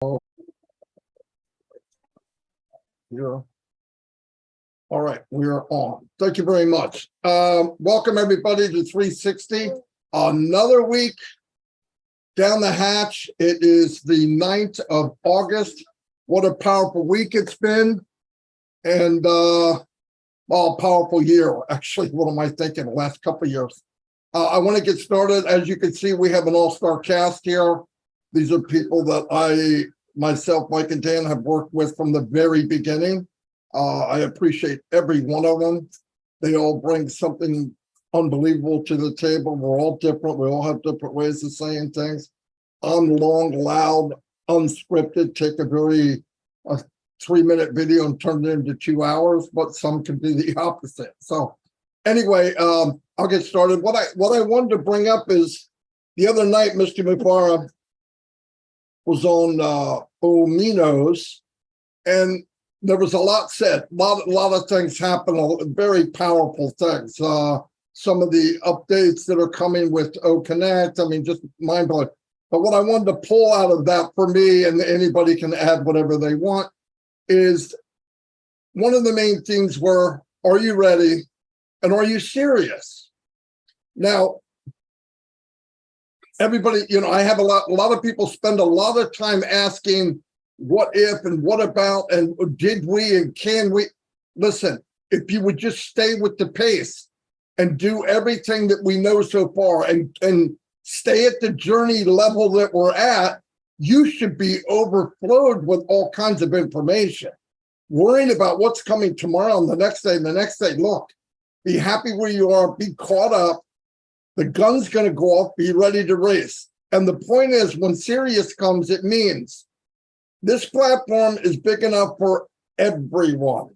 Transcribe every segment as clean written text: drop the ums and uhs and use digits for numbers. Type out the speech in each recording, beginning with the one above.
Yeah. All right, we are on. Thank you very much. Welcome everybody to 360. Another week down the hatch. It is the 9th of August. What a powerful week it's been. And well, powerful year, actually. What am I thinking? The last couple of years. I want to get started. As you can see, we have an all-star cast here. These are people that myself, Mike, and Dan have worked with from the very beginning. I appreciate every one of them. They all bring something unbelievable to the table. We're all different. We all have different ways of saying things. I'm long, loud, unscripted. Take a very 3-minute video and turn it into 2 hours, but some can be the opposite. So anyway, I'll get started. What I wanted to bring up is the other night, Mr. Mufara was on Ominos, and there was a lot said. A lot of things happened, very powerful things. Some of the updates that are coming with OConnect, I mean, just mind-blowing. But what I wanted to pull out of that for me, and anybody can add whatever they want, is one of the main things were, are you ready? And are you serious? Now, everybody, I have a lot of people spend a lot of time asking what if and what about and did we and can we. Listen, if you would just stay with the pace and do everything that we know so far and stay at the journey level that we're at, you should be overflowed with all kinds of information. Worrying about what's coming tomorrow and the next day and the next day. Look, be happy where you are, be caught up. The gun's going to go off, be ready to race. And the point is, when Sirius comes, it means this platform is big enough for everyone.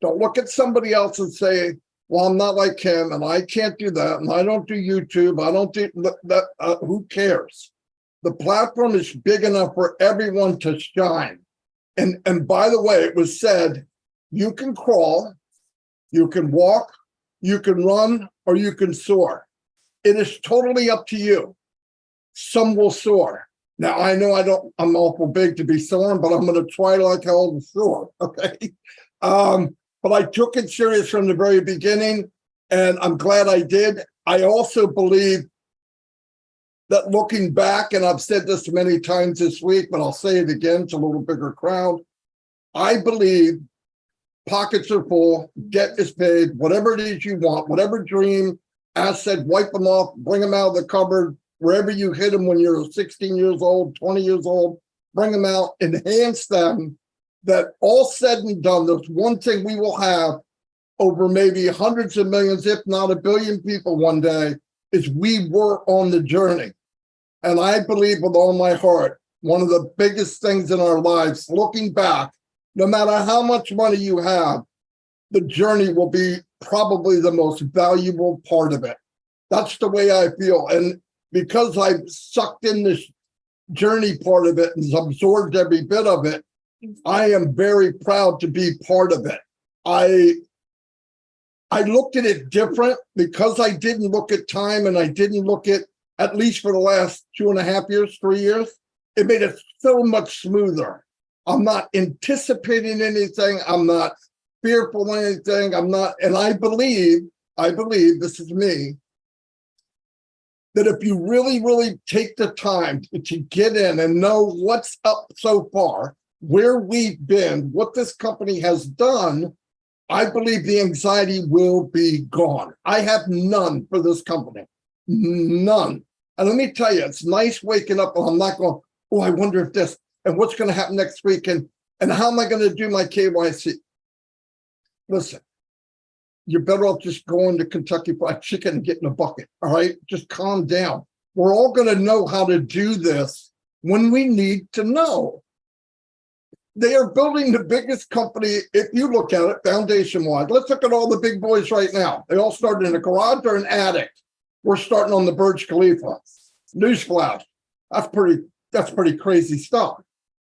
Don't look at somebody else and say, well, I'm not like him, and I can't do that, and I don't do YouTube, I don't do that. Who cares? The platform is big enough for everyone to shine. And by the way, it was said, you can crawl, you can walk, you can run, or you can soar. It is totally up to you. Some will soar. Now, I know I'm awful big to be soaring, but I'm going to try like hell to soar, okay? But I took it serious from the very beginning, and I'm glad I did. I also believe that looking back, and I've said this many times this week, but I'll say it again to a little bigger crowd, I believe pockets are full, debt is paid, whatever it is you want, whatever dream, as said, wipe them off, bring them out of the cupboard, wherever you hit them when you're 16 years old, 20 years old, bring them out, enhance them, that all said and done, there's one thing we will have over maybe hundreds of millions, if not a billion people one day, is we were on the journey. And I believe with all my heart, one of the biggest things in our lives, looking back, no matter how much money you have, the journey will be probably the most valuable part of it. That's the way I feel. And because I've sucked in this journey part of it and absorbed every bit of it, I am very proud to be part of it. I looked at it different because I didn't look at time, and I didn't look at least for the last 2.5 years, 3 years. It made it so much smoother. I'm not anticipating anything. I'm not fearful of anything. I'm not, and I believe, this is me, that if you really, really take the time to get in and know what's up so far, where we've been, what this company has done, I believe the anxiety will be gone. I have none for this company, none. And let me tell you, it's nice waking up and I'm not going, oh, I wonder if this, and what's going to happen next week, and how am I going to do my KYC? Listen, you're better off just going to Kentucky Fried Chicken and getting a bucket, all right? Just calm down. We're all going to know how to do this when we need to know. They are building the biggest company, if you look at it, foundation-wide. Let's look at all the big boys right now. They all started in a garage or an attic. We're starting on the Burj Khalifa. Newsflash, that's pretty crazy stuff.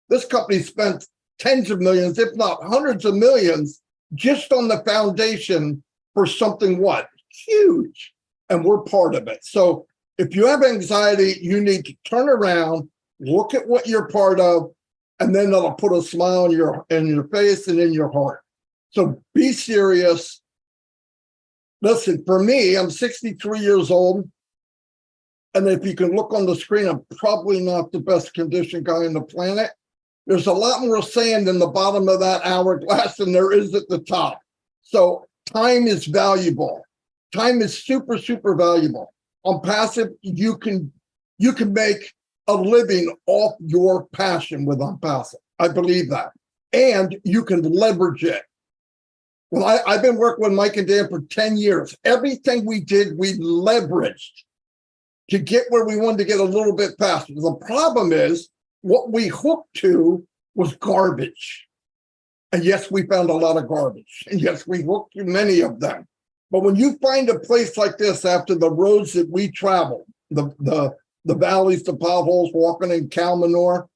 This company spent tens of millions, if not hundreds of millions, just on the foundation for something what? Huge. And we're part of it. So if you have anxiety, you need to turn around, look at what you're part of, and then that'll put a smile on your face and in your heart. So be serious. Listen, for me, I'm 63 years old. And if you can look on the screen, I'm probably not the best conditioned guy on the planet. There's a lot more sand in the bottom of that hourglass than there is at the top. So time is valuable. Time is super, super valuable. On passive, you can make a living off your passion with OnPassive. I believe that. And you can leverage it. Well, I've been working with Mike and Dan for 10 years. Everything we did, we leveraged to get where we wanted to get a little bit faster. The problem is what we hooked to was garbage. And yes, we found a lot of garbage. And yes, we hooked to many of them. But when you find a place like this after the roads that we traveled, the valleys, the potholes, walking in cow manure,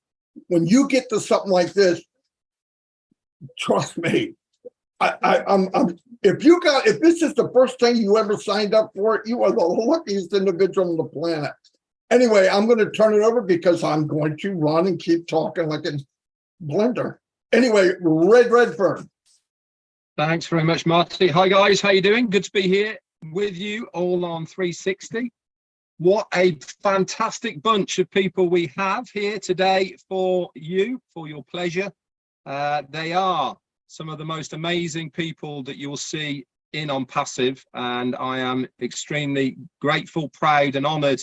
when you get to something like this, trust me, if this is the first thing you ever signed up for, you are the luckiest individual on the planet. Anyway, I'm going to turn it over because I'm going to run and keep talking like a blender. Anyway, Redfern. Thanks very much, Marty. Hi guys, how you doing? Good to be here with you all on 360. What a fantastic bunch of people we have here today for you, for your pleasure. They are some of the most amazing people that you will see in OnPassive, and I am extremely grateful, proud and honoured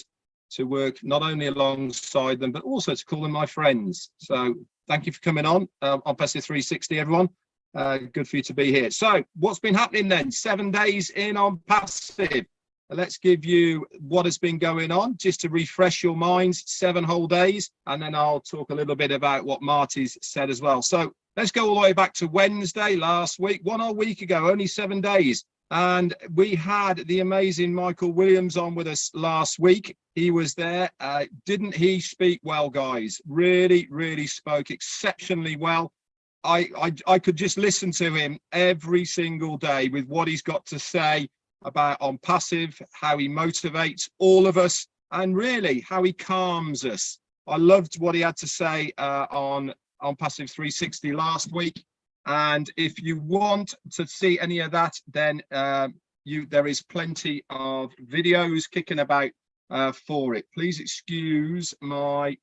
to work not only alongside them, but also to call them my friends. So thank you for coming on OnPassive 360, everyone. Good for you to be here. So what's been happening then? 7 days in OnPassive. Let's give you what has been going on, just to refresh your minds. 7 whole days, and then I'll talk a little bit about what Marty's said as well. So let's go all the way back to Wednesday last week, 1 whole week ago, only 7 days. And we had the amazing Michael Williams on with us last week. He was there. Didn't he speak well, guys? Really, really spoke exceptionally well. I could just listen to him every single day with what he's got to say about OnPassive, how he motivates all of us, and really how he calms us. I loved what he had to say on OnPassive 360 last week. And if you want to see any of that, then there is plenty of videos kicking about for it. Please excuse my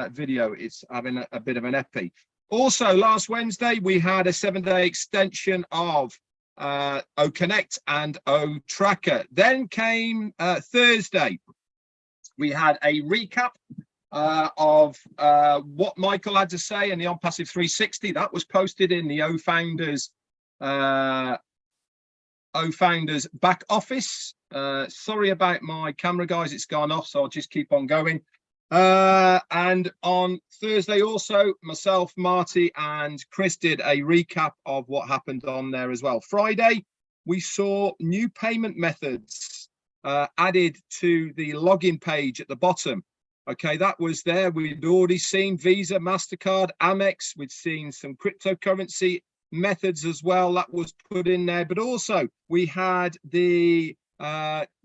video. It's having a bit of an epi. Also, last Wednesday, we had a 7-day extension of OConnect and OTracker. Then came Thursday. We had a recap of what Michael had to say in the OnPassive 360. That was posted in the OFounders back office. Sorry about my camera, guys. It's gone off, so I'll just keep on going. And on Thursday also, myself, Marty and Chris did a recap of what happened on there as well. Friday, we saw new payment methods added to the login page at the bottom. Okay, that was there. We'd already seen Visa, MasterCard, Amex. We'd seen some cryptocurrency methods as well. That was put in there. But also we had the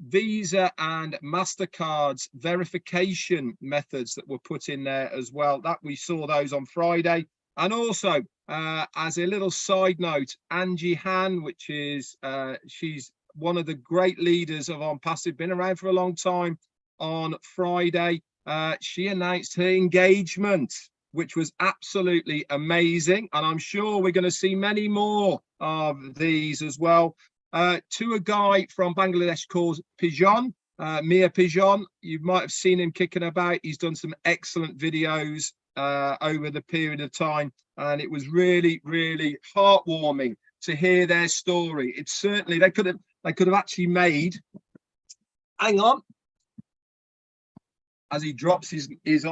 Visa and MasterCard's verification methods that were put in there as well. That we saw those on Friday. And also, as a little side note, Angie Han, which is, she's one of the great leaders of OnPassive, been around for a long time. On Friday, she announced her engagement, which was absolutely amazing. And I'm sure we're going to see many more of these as well. To a guy from Bangladesh called Pijon, Mia Pijon. You might have seen him kicking about. He's done some excellent videos over the period of time. And it was really, really heartwarming to hear their story. It's certainly, they could have actually made, hang on, as he drops his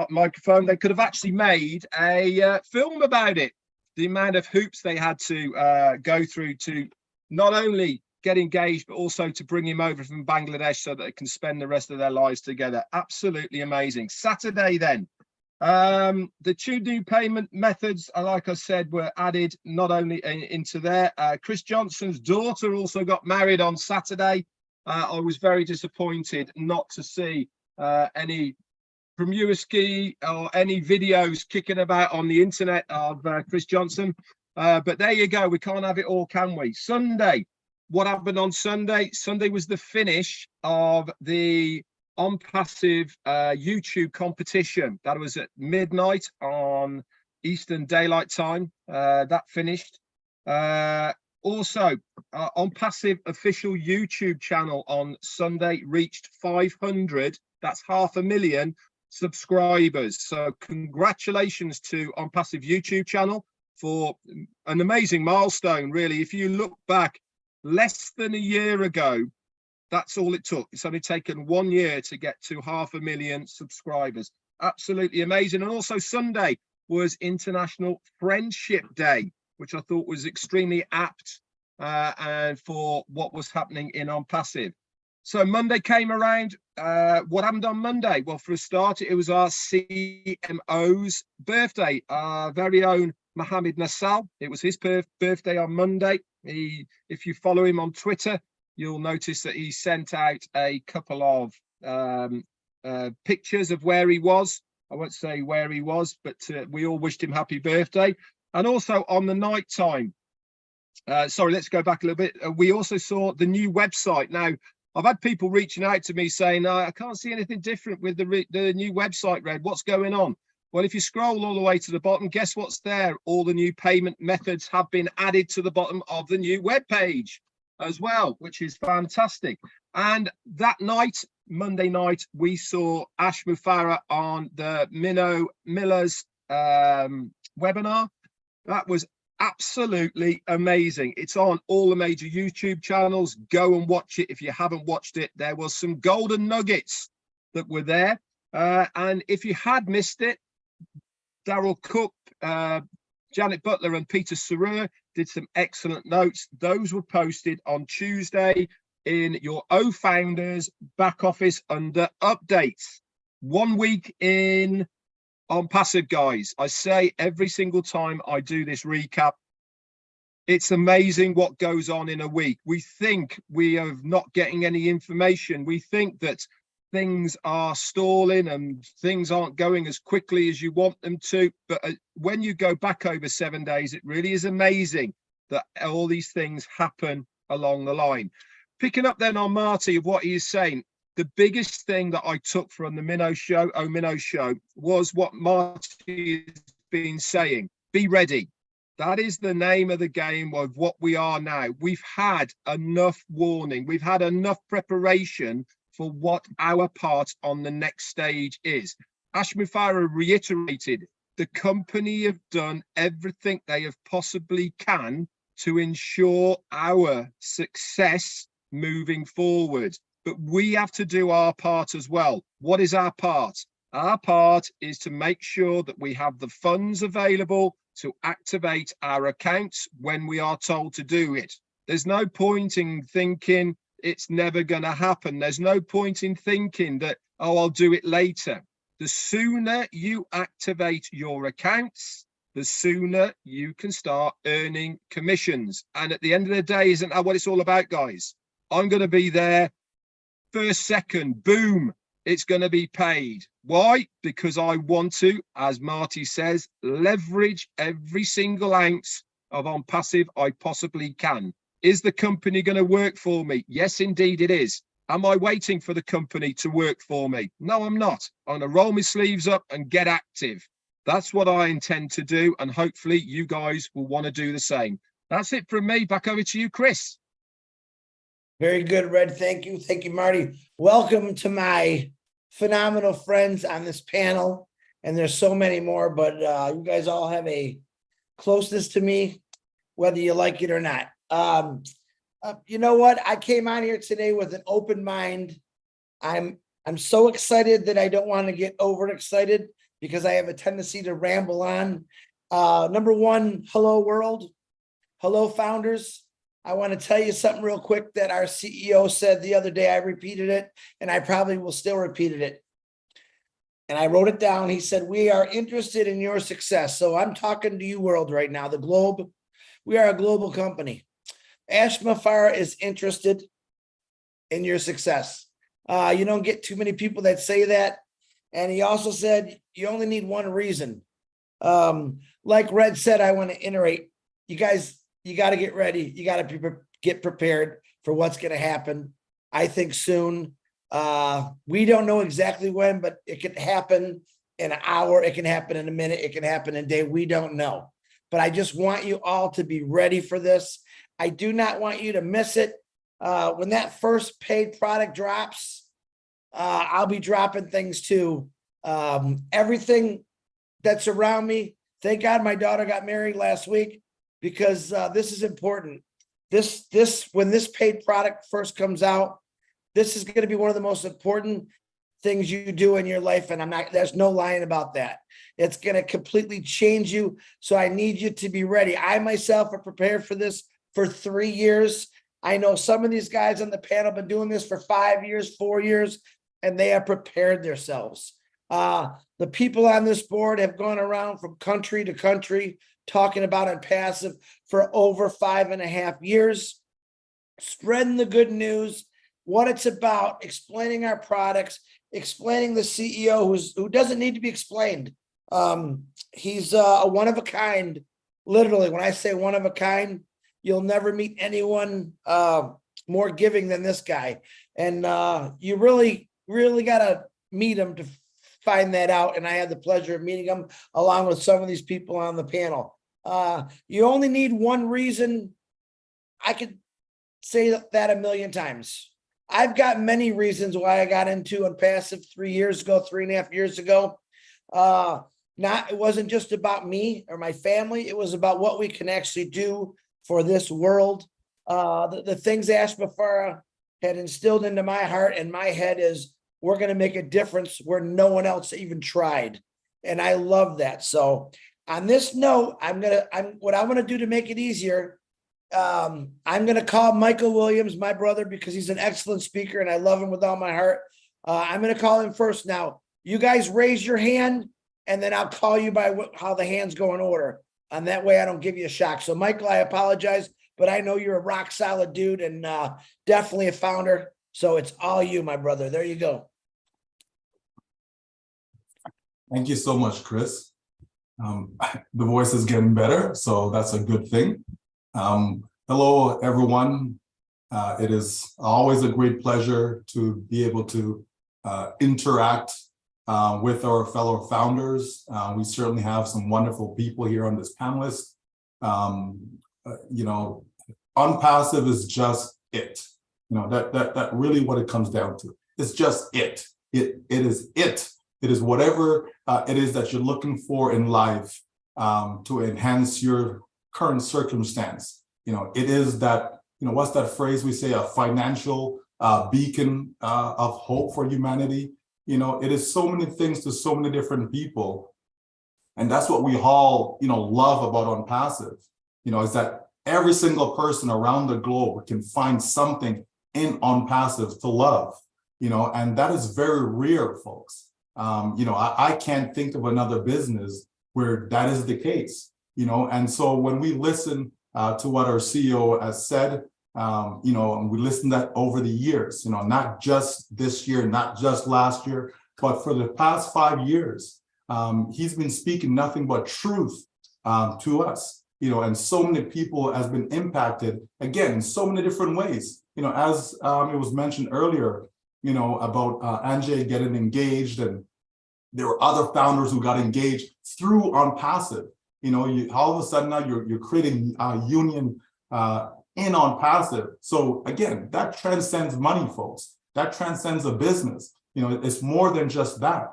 microphone, they could have actually made a film about it. The amount of hoops they had to go through to not only get engaged, but also to bring him over from Bangladesh so that they can spend the rest of their lives together. Absolutely amazing. Saturday then, the 2 new payment methods, like I said, were added not only into there. Chris Johnson's daughter also got married on Saturday. I was very disappointed not to see any Reminiscing or any videos kicking about on the internet of Chris Johnson. But there you go. We can't have it all, can we? Sunday. What happened on Sunday? Sunday was the finish of the ONPASSIVE YouTube competition. That was at midnight on Eastern Daylight Time. That finished. Also, ONPASSIVE official YouTube channel on Sunday reached 500. That's 500,000 subscribers. So congratulations to ONPASSIVE YouTube channel for an amazing milestone, really. If you look back less than a year ago, that's all it took. It's only taken 1 year to get to 500,000 subscribers. Absolutely amazing. And also Sunday was International Friendship Day, which I thought was extremely apt and for what was happening in ONPASSIVE. So Monday came around. What happened on Monday? Well, for a start, it was our CMO's birthday, our very own Mohammed Nassal. It was his birthday on Monday. If you follow him on Twitter, you'll notice that he sent out a couple of pictures of where he was. I won't say where he was, but we all wished him happy birthday. And also on the night time, sorry, let's go back a little bit. We also saw the new website. Now, I've had people reaching out to me saying, I can't see anything different with the new website, Red. What's going on? Well, if you scroll all the way to the bottom, guess what's there? All the new payment methods have been added to the bottom of the new web page as well, which is fantastic. And that night, Monday night, we saw Ash Mufareh on the Miller's webinar. That was absolutely amazing. It's on all the major YouTube channels. Go and watch it if you haven't watched it. There was some golden nuggets that were there. And if you had missed it, Daryl Cook, Janet Butler and Peter Sarer did some excellent notes. Those were posted on Tuesday in your Founders back office under updates. 1 week in ONPASSIVE, guys. I say every single time I do this recap, it's amazing what goes on in a week. We think we are not getting any information. We think that things are stalling and things aren't going as quickly as you want them to. But when you go back over 7 days, it really is amazing that all these things happen along the line. Picking up then on Marty of what he is saying, the biggest thing that I took from the Minnow show, was what Marty has been saying. Be ready. That is the name of the game of what we are now. We've had enough warning. We've had enough preparation for what our part on the next stage is. Ash Mufareh reiterated, the company have done everything they have possibly can to ensure our success moving forward. But we have to do our part as well. What is our part? Our part is to make sure that we have the funds available to activate our accounts when we are told to do it. There's no point in thinking it's never going to happen. There's no point in thinking that, oh, I'll do it later. The sooner you activate your accounts, the sooner you can start earning commissions. And at the end of the day, isn't that what it's all about, guys? I'm going to be there first second, boom, it's going to be paid. Why? Because I want to, as Marty says, leverage every single ounce of ONPASSIVE I possibly can. Is the company going to work for me? Yes, indeed it is. Am I waiting for the company to work for me? No, I'm not. I'm going to roll my sleeves up and get active. That's what I intend to do. And hopefully you guys will want to do the same. That's it from me. Back over to you, Chris. Very good, Red. Thank you. Thank you, Marty. Welcome to my phenomenal friends on this panel. And there's so many more, but you guys all have a closeness to me, whether you like it or not. You know what? I came on here today with an open mind. I'm so excited that I don't want to get overexcited because I have a tendency to ramble on. Number one, hello world. Hello founders. I want to tell you something real quick that our CEO said the other day. I repeated it and I probably will still repeat it. And I wrote it down. He said, we are interested in your success. So I'm talking to you world right now, the globe. We are a global company. Ash Mufareh is interested in your success. You don't get too many people that say that. And he also said, you only need one reason. Like Red said, I want to iterate. You guys, you got to get ready. You got to get prepared for what's going to happen. I think soon. We don't know exactly when, but it could happen in an hour. It can happen in a minute. It can happen in a day. We don't know. But I just want you all to be ready for this. I do not want you to miss it. When that first paid product drops, I'll be dropping things too. Everything that's around me. Thank God my daughter got married last week, because this is important. When this paid product first comes out, this is going to be one of the most important things you do in your life. And there's no lying about that. It's going to completely change you. So I need you to be ready. I myself are prepared for this for 3 years. I know some of these guys on the panel have been doing this for 5 years, 4 years, and they have prepared themselves. The people on this board have gone around from country to country talking about ONPASSIVE for over 5.5 years, spreading the good news, what it's about, explaining our products, explaining the CEO who doesn't need to be explained. He's a one of a kind. Literally, when I say one of a kind, you'll never meet anyone more giving than this guy. And you really, really got to meet him to find that out. And I had the pleasure of meeting him along with some of these people on the panel. You only need one reason. I could say that a million times. I've got many reasons why I got into ONPASSIVE 3 years ago, 3.5 years ago. It wasn't just about me or my family. It was about what we can actually do for this world. The things Ash Bafara had instilled into my heart and my head is we're going to make a difference where no one else even tried. And I love that. So on this note, what I'm going to do to make it easier, I'm going to call Michael Williams, my brother, because he's an excellent speaker and I love him with all my heart. I'm going to call him first. Now, you guys raise your hand and then I'll call you by how the hands go in order. And that way I don't give you a shock. So Michael, I apologize, but I know you're a rock solid dude and definitely a founder. So it's all you, my brother. There you go. Thank you so much, Chris. The voice is getting better, so that's a good thing. Hello, everyone. It is always a great pleasure to be able to interact with our fellow founders. We certainly have some wonderful people here on this panelist. ONPASSIVE is just it. That really what it comes down to. It's just it. It is it. It is whatever it is that you're looking for in life to enhance your current circumstance. It is that, what's that phrase we say, a financial beacon of hope for humanity. It is so many things to so many different people. And that's what we all, love about ONPASSIVE, is that every single person around the globe can find something in ONPASSIVE to love, and that is very rare, folks. I can't think of another business where that is the case, and so when we listen to what our CEO has said, and we listened to that over the years, not just this year, not just last year, but for the past 5 years, he's been speaking nothing but truth to us, and so many people has been impacted, again, in so many different ways, as it was mentioned earlier, about Anjay getting engaged, and there were other founders who got engaged through ONPASSIVE. All of a sudden now you're creating a union in ONPASSIVE. So again, that transcends money, folks. That transcends a business. It's more than just that.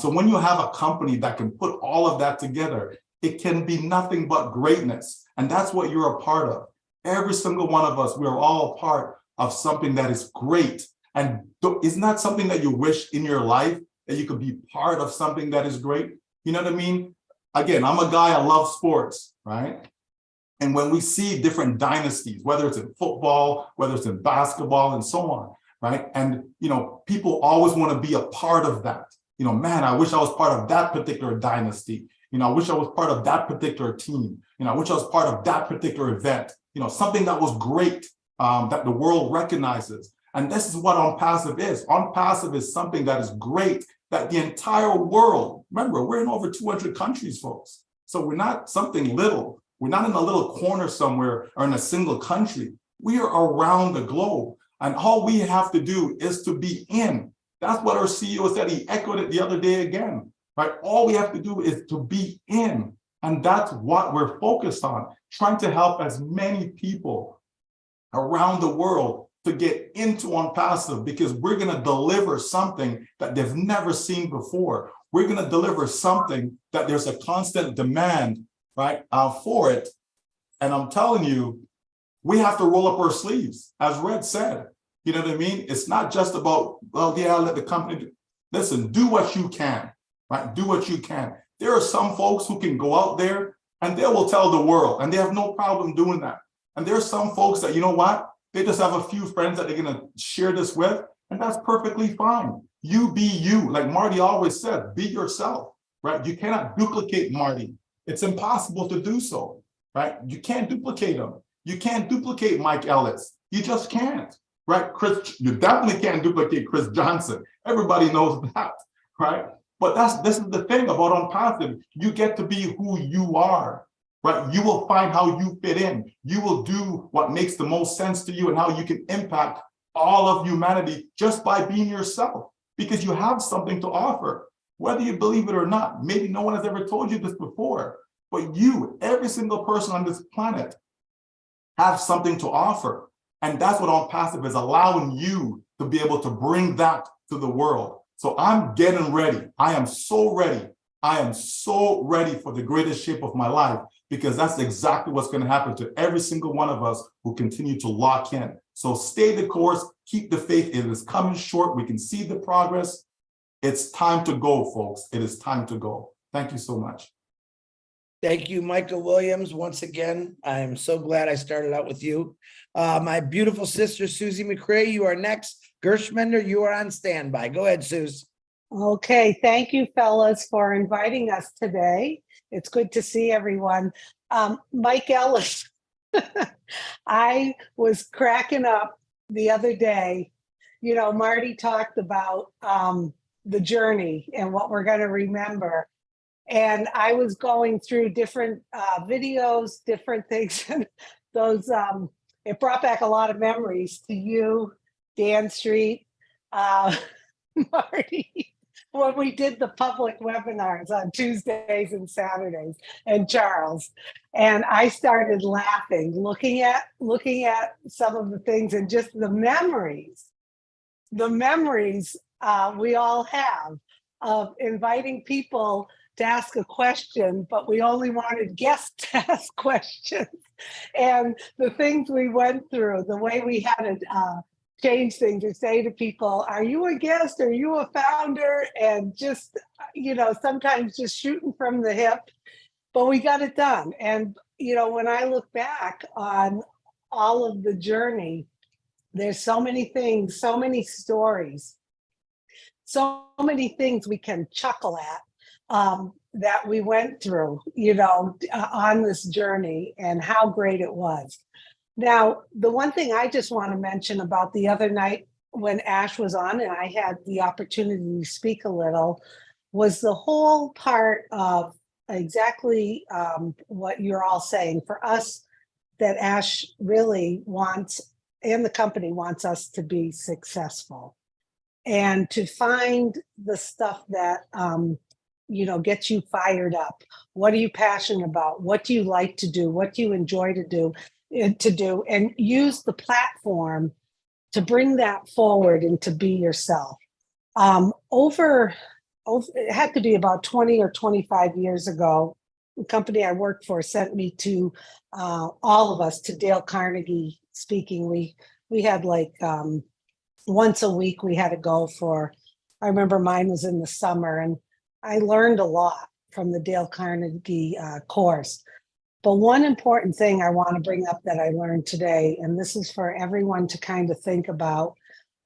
So when you have a company that can put all of that together, it can be nothing but greatness. And that's what you're a part of. Every single one of us, we are all a part of something that is great. And isn't that something that you wish in your life, that you could be part of something that is great? You know what I mean? Again, I'm a guy, I love sports, right? And when we see different dynasties, whether it's in football, whether it's in basketball and so on, right? And, people always want to be a part of that. Man, I wish I was part of that particular dynasty. I wish I was part of that particular team. I wish I was part of that particular event. Something that was great, that the world recognizes. And this is what ONPASSIVE is. ONPASSIVE is something that is great that the entire world, remember, we're in over 200 countries, folks. So we're not something little. We're not in a little corner somewhere or in a single country. We are around the globe. And all we have to do is to be in. That's what our CEO said. He echoed it the other day again, right? All we have to do is to be in. And that's what we're focused on, trying to help as many people around the world to get into ONPASSIVE, because we're going to deliver something that they've never seen before. We're going to deliver something that there's a constant demand, right, for it. And I'm telling you, we have to roll up our sleeves, as Red said. You know what I mean? It's not just about, well, yeah, let the company do. Listen, do what you can, right? Do what you can. There are some folks who can go out there and they will tell the world, and they have no problem doing that. And there are some folks that, you know what? They just have a few friends that they're going to share this with, and that's perfectly fine. You be you. Like Marty always said, be yourself, right? You cannot duplicate Marty. It's impossible to do so, right? You can't duplicate him. You can't duplicate Mike Ellis. You just can't, right? Chris, you definitely can't duplicate Chris Johnson. Everybody knows that, right? But this is the thing about ONPASSIVE. You get to be who you are, right? You will find how you fit in. You will do what makes the most sense to you and how you can impact all of humanity just by being yourself, because you have something to offer, whether you believe it or not. Maybe no one has ever told you this before, but you, every single person on this planet, have something to offer. And that's what ONPASSIVE is, allowing you to be able to bring that to the world. So I'm getting ready. I am so ready. I am so ready for the greatest shape of my life, because that's exactly what's going to happen to every single one of us who continue to lock in. So stay the course, keep the faith. It is coming short. We can see the progress. It's time to go, folks. It is time to go. Thank you so much. Thank you, Michael Williams. Once again, I'm so glad I started out with you. My beautiful sister, Susie McCray, you are next. Gershmender, you are on standby. Go ahead, Suze. Okay, thank you, fellas, for inviting us today. It's good to see everyone. Mike Ellis, I was cracking up the other day. You know, Marty talked about the journey and what we're going to remember. And I was going through different videos, different things, and those, it brought back a lot of memories to you, Dan Street, Marty, when we did the public webinars on Tuesdays and Saturdays, and Charles. And I started laughing, looking at some of the things and just the memories we all have of inviting people to ask a question, but we only wanted guests to ask questions. And the things we went through, the way we had to change things or say to people, are you a guest? Are you a founder? And just, you know, sometimes just shooting from the hip, but we got it done. And, you know, when I look back on all of the journey, there's so many things, so many stories, so many things we can chuckle at. That we went through, you know, on this journey, and how great it was. Now, the one thing I just want to mention about the other night when Ash was on and I had the opportunity to speak a little, was the whole part of exactly what you're all saying. For us, that Ash really wants, and the company wants us to be successful, and to find the stuff that you know, gets you fired up. What are you passionate about? What do you like to do? What do you enjoy to do? And use the platform to bring that forward and to be yourself. Over it had to be about 20 or 25 years ago, the company I worked for sent me to all of us to Dale Carnegie speaking. We had like once a week we had to go for, I remember mine was in the summer, and I learned a lot from the Dale Carnegie course. But one important thing I want to bring up that I learned today, and this is for everyone to kind of think about,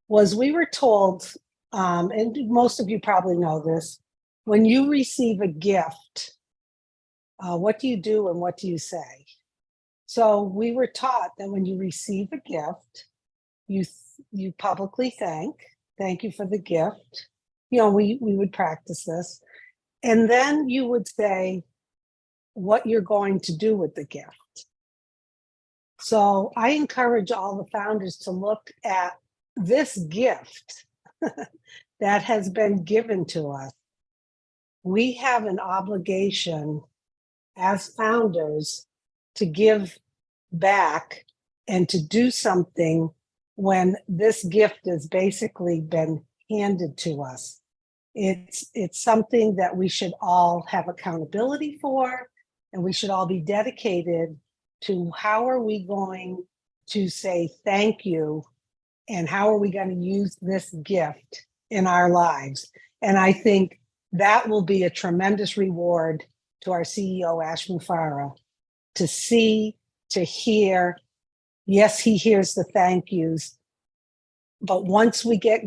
was we were told, and most of you probably know this, when you receive a gift, what do you do and what do you say? So we were taught that when you receive a gift, you publicly thank you for the gift. we would practice this. And then you would say what you're going to do with the gift. So I encourage all the founders to look at this gift that has been given to us. We have an obligation as founders to give back and to do something when this gift has basically been handed to us. It's something that we should all have accountability for, and we should all be dedicated to how are we going to say thank you, and how are we going to use this gift in our lives. And I think that will be a tremendous reward to our CEO, Ash Mufarah, to see, to hear. Yes, he hears the thank yous, but once we get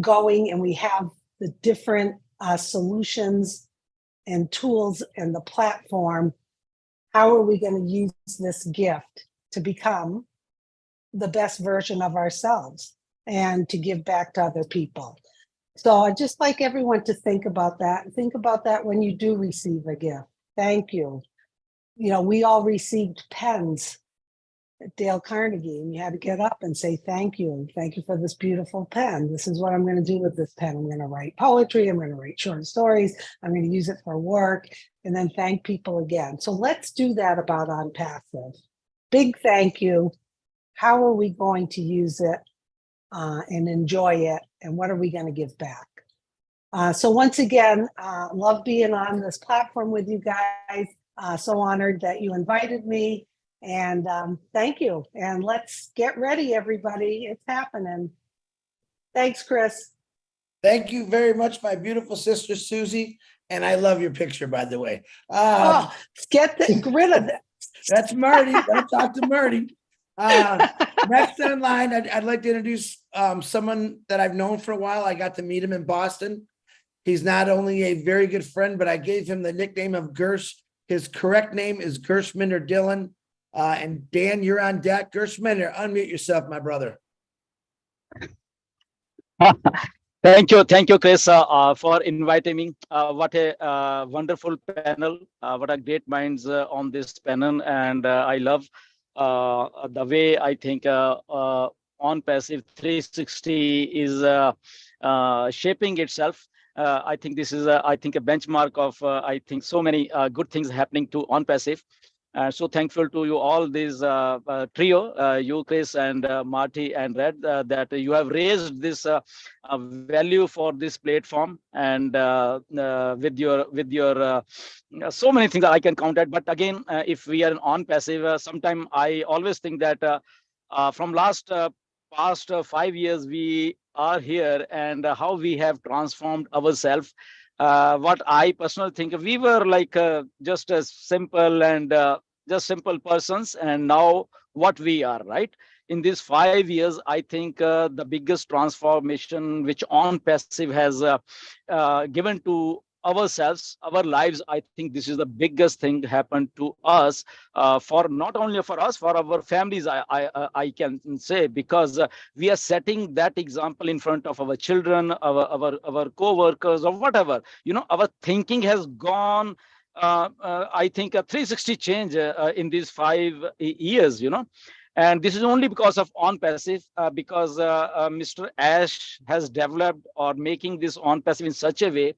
going and we have the different solutions and tools and the platform, how are we going to use this gift to become the best version of ourselves and to give back to other people? So I'd just like everyone to think about that. Think about that when you do receive a gift. Thank you. We all received pens at Dale Carnegie, and you had to get up and say thank you. Thank you for this beautiful pen. This is what I'm going to do with this pen. I'm going to write poetry. I'm going to write short stories. I'm going to use it for work, and then thank people again. So let's do that about ONPASSIVE. Big thank you. How are we going to use it and enjoy it? And what are we going to give back? So once again, love being on this platform with you guys. So honored that you invited me. And thank you. And let's get ready, everybody. It's happening. Thanks, Chris. Thank you very much, my beautiful sister, Susie. And I love your picture, by the way. Get rid of it. That's Marty. Gotta talk to Marty. Next on line, I'd like to introduce someone that I've known for a while. I got to meet him in Boston. He's not only a very good friend, but I gave him the nickname of Gersh. His correct name is Gershminder Dillon. And Dan, you're on deck. Gershminder, unmute yourself, my brother. Thank you, Chris, for inviting me. What a wonderful panel. What a great minds on this panel. And I love the way I think ONPASSIVE 360 is shaping itself. I think this is, a benchmark of, I think, so many good things happening to ONPASSIVE. So thankful to you all, this trio, you, Chris, and Marty and Red, that you have raised this value for this platform, and with your so many things that I can count at. But again, if we are on passive, sometime I always think that from past 5 years we are here, and how we have transformed ourselves. What I personally think, we were like just as simple and just simple persons, and now what we are, right? In these 5 years, I think the biggest transformation which ONPASSIVE has given to ourselves, our lives, I think this is the biggest thing happened to us, for not only for us, for our families, I can say, because we are setting that example in front of our children, our co-workers, or whatever. Our thinking has gone, I think, a 360 change in these 5 years, and this is only because of ONPASSIVE, because Mr. Ash has developed or making this ONPASSIVE in such a way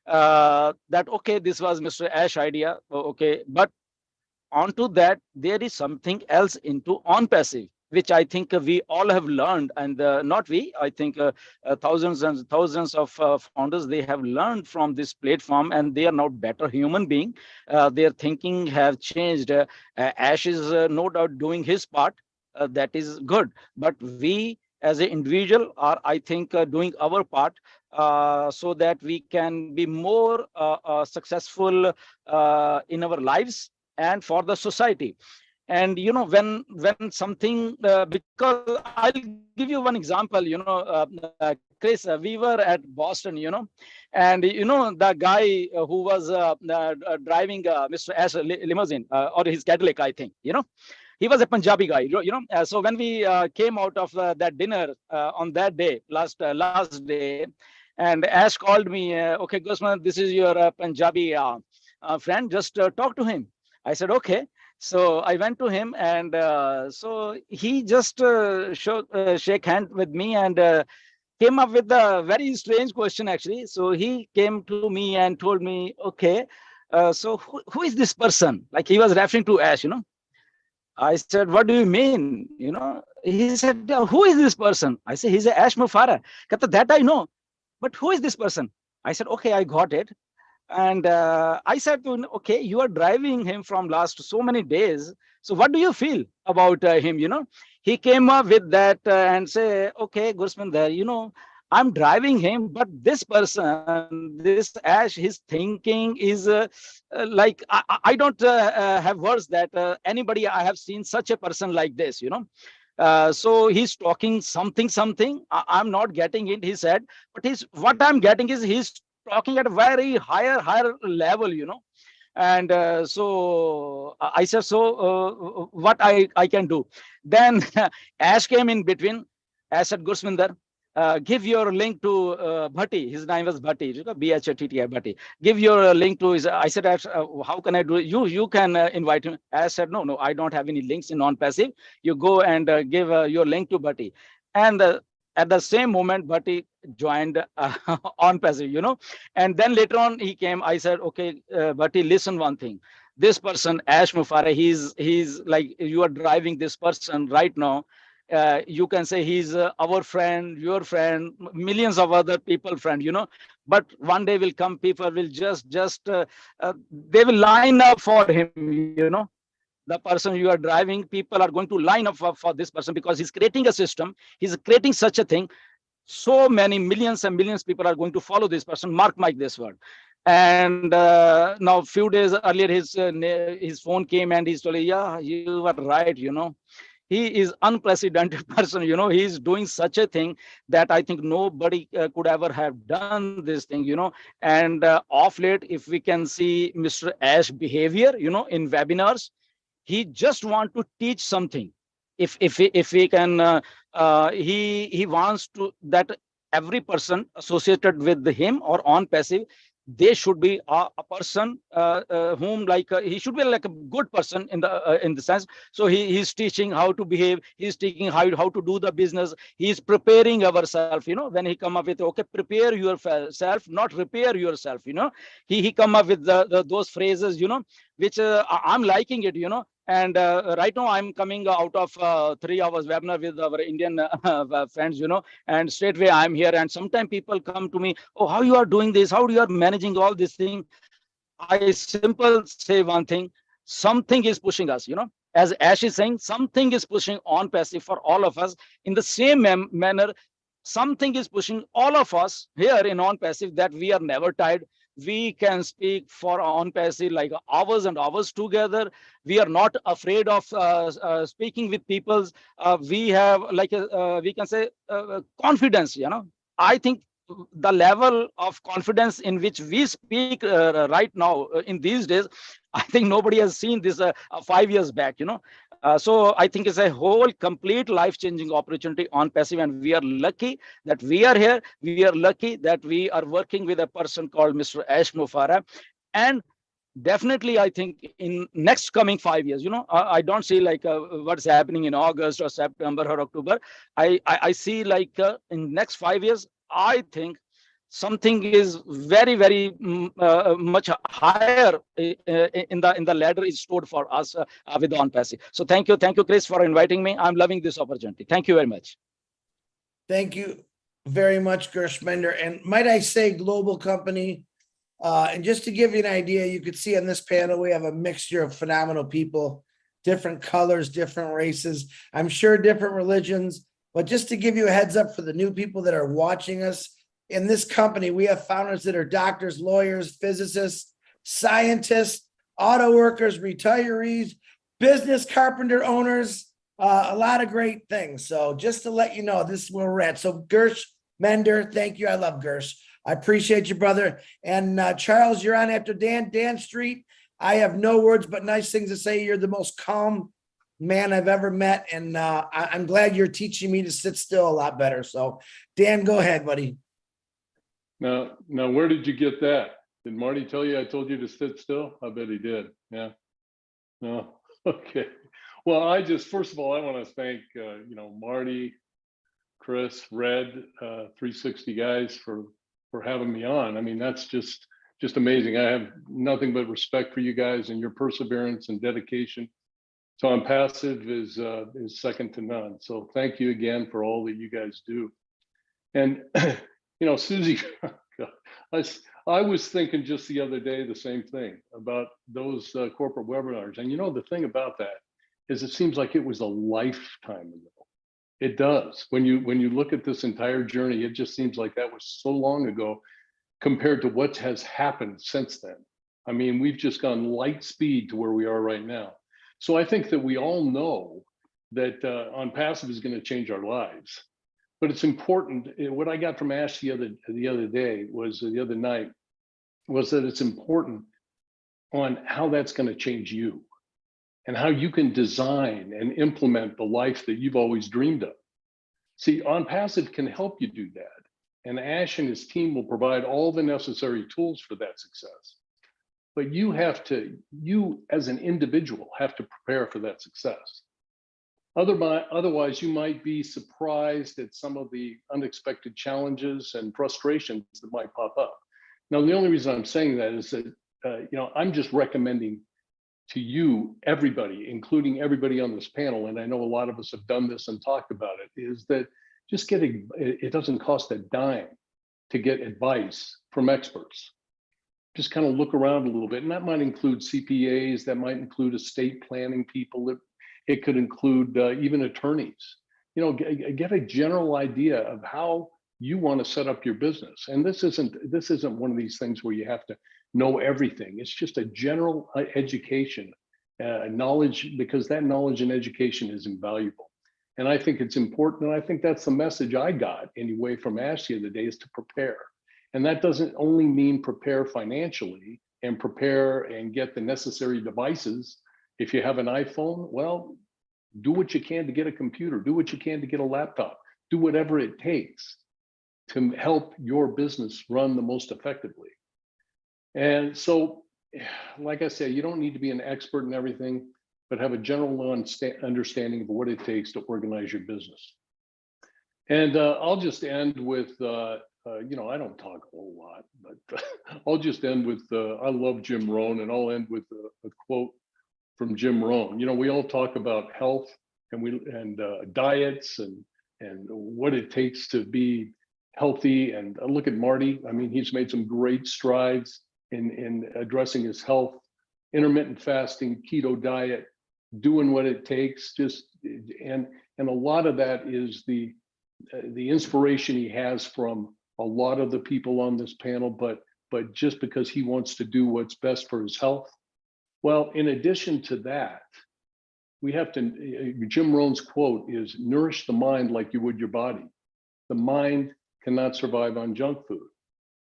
that, okay, this was Mr. Ash idea, okay, but onto that there is something else into ONPASSIVE, which I think we all have learned, and not we, I think thousands and thousands of founders, they have learned from this platform, and they are now better human being. Their thinking have changed. Ash is no doubt doing his part, that is good, but we as an individual are, I think, doing our part, so that we can be more successful in our lives and for the society. And when something, because I'll give you one example, Chris, we were at Boston, and the guy who was driving Mr. Ash limousine, or his Cadillac, I think, he was a Punjabi guy, so when we came out of that dinner on that day, last day, And Ash called me, okay, Gusman, this is your Punjabi friend, just talk to him. I said, okay. So I went to him, and so he just shake hand with me, and came up with a very strange question, actually. So he came to me and told me, okay, so who is this person? Like, he was referring to Ash, I said, what do you mean? He said, who is this person? I said, he's a Ash Mufara. Kata, that I know. But who is this person? I said, okay, I got it. And I said to him, okay, you are driving him from last so many days. So what do you feel about him? He came up with that and say, okay, Gursminder, I'm driving him, but this person, this Ash, his thinking is like, I don't have words that anybody I have seen such a person like this, so he's talking something. I'm not getting it, he said, but what I'm getting is he's talking at a very higher level, and so I said, so what I can do. Then Ash came in between. Ash said, Gursminder, give your link to Bhatti. His name was Bhatti, BHATTI Bhatti. Give your link to his. I said, Ash, how can I do it? You can invite him. Ash said, no, I don't have any links in non-passive. You go and give your link to Bhatti. And at the same moment, Bhatti joined on passive, and then later on he came. I said, okay, Bhatti, listen one thing. This person, Ash Mufara, he's like, you are driving this person right now. You can say he's our friend, your friend, millions of other people friend, but one day will come, people will just they will line up for him, the person you are driving, people are going to line up for this person, because he's creating a system, he's creating such a thing. So many millions and millions people are going to follow this person, mark my this word. And now few days earlier, his phone came and he's told, yeah, you are right, he is unprecedented person, he's doing such a thing that I think nobody could ever have done this thing, and off late, if we can see Mr. Ash behavior, in webinars, he just want to teach something. If we can he wants to that every person associated with him or on passive, they should be a person whom, like, he should be like a good person in the sense. So he's teaching how to behave, he's teaching how to do the business, he's preparing ourselves, when he come up with, okay, prepare yourself, not repair yourself, he come up with those phrases, which I'm liking it, and right now I'm coming out of 3 hours webinar with our Indian friends, and straightway I'm here, and sometimes people come to me, oh, how you are doing this, how you are managing all this thing. I simple say one thing, something is pushing us, as Ash is saying, something is pushing on passive for all of us. In the same manner, something is pushing all of us here in on passive, that we are never tired. We can speak for on passive like hours and hours together. We are not afraid of speaking with people. We have like we can say confidence, I think the level of confidence in which we speak right now in these days, I think nobody has seen this 5 years back, so I think it's a whole complete life-changing opportunity on passive, and we are lucky that we are here. We are lucky that we are working with a person called Mr. Ash Mufara, and definitely I think in next coming 5 years, I don't see like what's happening in August or September or October. I see like in next 5 years, I think something is very much higher in the ladder is stored for us with on passive. So thank you, Chris, for inviting me. I'm loving this opportunity. Thank you very much. Thank you very much, Gershmender. And might I say, global company. And just to give you an idea, you could see on this panel, we have a mixture of phenomenal people, different colors, different races, I'm sure different religions. But just to give you a heads up for the new people that are watching us, in this company, we have founders that are doctors, lawyers, physicists, scientists, auto workers, retirees, business carpenter owners, a lot of great things. So just to let you know, this is where we're at. So Gersh Mender, thank you. I love Gersh. I appreciate you, brother. And Charles, you're on after Dan. Dan Street, I have no words but nice things to say. You're the most calm man I've ever met. And I'm glad you're teaching me to sit still a lot better. So Dan, go ahead, buddy. Now, where did you get that? Did Marty tell you I told you to sit still? I bet he did. Yeah. No. Okay. Well, first of all, I want to thank Marty, Chris, Red, 360 guys for having me on. I mean, that's just amazing. I have nothing but respect for you guys and your perseverance and dedication. So ONPASSIVE is second to none. So thank you again for all that you guys do. And Susie, I was thinking just the other day the same thing about those corporate webinars. And the thing about that is it seems like it was a lifetime ago. It does. When you look at this entire journey, it just seems like that was so long ago compared to what has happened since then. I mean, we've just gone light speed to where we are right now. So I think that we all know that ONPASSIVE is going to change our lives. But it's important. What I got from Ash the other night was that it's important on how that's going to change you and how you can design and implement the life that you've always dreamed of. See, ONPASSIVE can help you do that. And Ash and his team will provide all the necessary tools for that success. But you as an individual have to prepare for that success. Otherwise, you might be surprised at some of the unexpected challenges and frustrations that might pop up. Now, the only reason I'm saying that is that, I'm just recommending to you, everybody, including everybody on this panel, and I know a lot of us have done this and talked about it, is that just it doesn't cost a dime to get advice from experts. Just kind of look around a little bit, and that might include CPAs, that might include estate planning people, it could include even attorneys. Get a general idea of how you want to set up your business. And this isn't one of these things where you have to know everything. It's just a general education, knowledge, because that knowledge and education is invaluable. And I think it's important. And I think that's the message I got anyway from Ash the other day, is to prepare. And that doesn't only mean prepare financially and prepare and get the necessary devices. If you have an iPhone, well, do what you can to get a computer, do what you can to get a laptop, do whatever it takes to help your business run the most effectively. And so, like I said, you don't need to be an expert in everything, but have a general understanding of what it takes to organize your business. And I'll just end with, I don't talk a whole lot, but I'll just end with, I love Jim Rohn, and I'll end with a quote from Jim Rohn. We all talk about health and diets and what it takes to be healthy. And look at Marty. I mean, he's made some great strides in addressing his health, intermittent fasting, keto diet, doing what it takes. And a lot of that is the inspiration he has from a lot of the people on this panel, but just because he wants to do what's best for his health. Well, in addition to that, we have to, Jim Rohn's quote is, nourish the mind like you would your body. The mind cannot survive on junk food.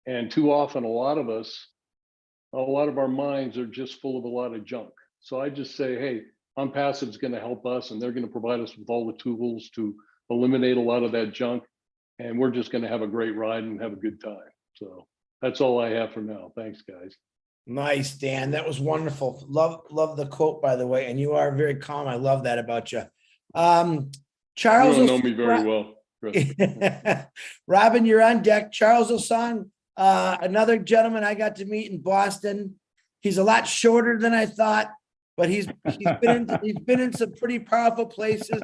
And too often, a lot of our minds are just full of a lot of junk. So I just say, hey, ONPASSIVE is going to help us, and they're going to provide us with all the tools to eliminate a lot of that junk. And we're just going to have a great ride and have a good time. So that's all I have for now. Thanks, guys. Nice, Dan. That was wonderful. Love the quote, by the way. And you are very calm. I love that about you. Charles, you don't know me very well. Robin, you're on deck. Charles Osang, another gentleman I got to meet in Boston. He's a lot shorter than I thought, but he's been in some pretty powerful places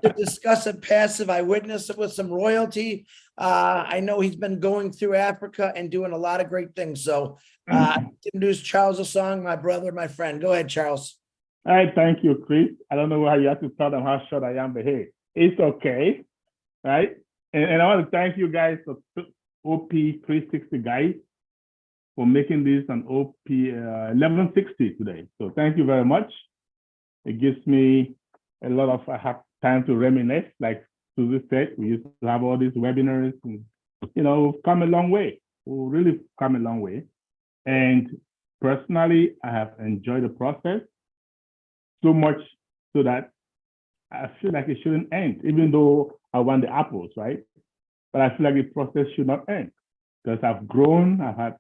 to discuss ONPASSIVE. I witnessed it with some royalty. I know he's been going through Africa and doing a lot of great things. So introduce Charles Osang, my brother, my friend. Go ahead, Charles. All right, thank you, Chris. I don't know how you have to tell them how short I am, but hey, it's okay, right? And I want to thank you guys, for OP360 guys, for making this an OP 1160 today. So thank you very much. It gives me a lot of, I have time to reminisce, like Susie said. We used to have all these webinars, and we've come a long way. We've really come a long way. And personally, I have enjoyed the process so much so that I feel like it shouldn't end, even though I won the apples, right? But I feel like the process should not end. because I've grown. I've had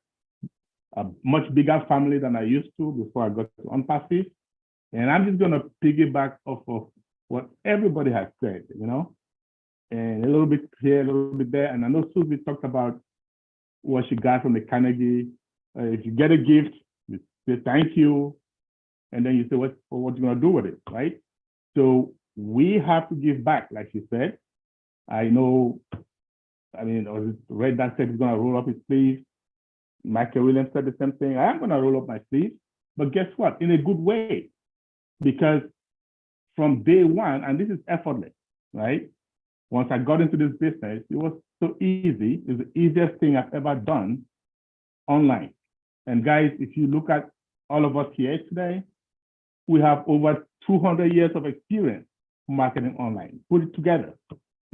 a much bigger family than I used to before I got to ONPASSIVE. And I'm just going to piggyback off of what everybody has said, you know, and a little bit here, a little bit there. And I know Susie talked about what she got from the Carnegie. If you get a gift, you say thank you, and then you say what you going to do with it, right? So we have to give back, like she said. I know, I mean, Red that said he's going to roll up his sleeves. Michael Williams said the same thing. I am going to roll up my sleeves, but guess what? In a good way, because from day one, and this is effortless, right? Once I got into this business, it was so easy. It's the easiest thing I've ever done online. And guys, if you look at all of us here today, we have over 200 years of experience marketing online. Put it together,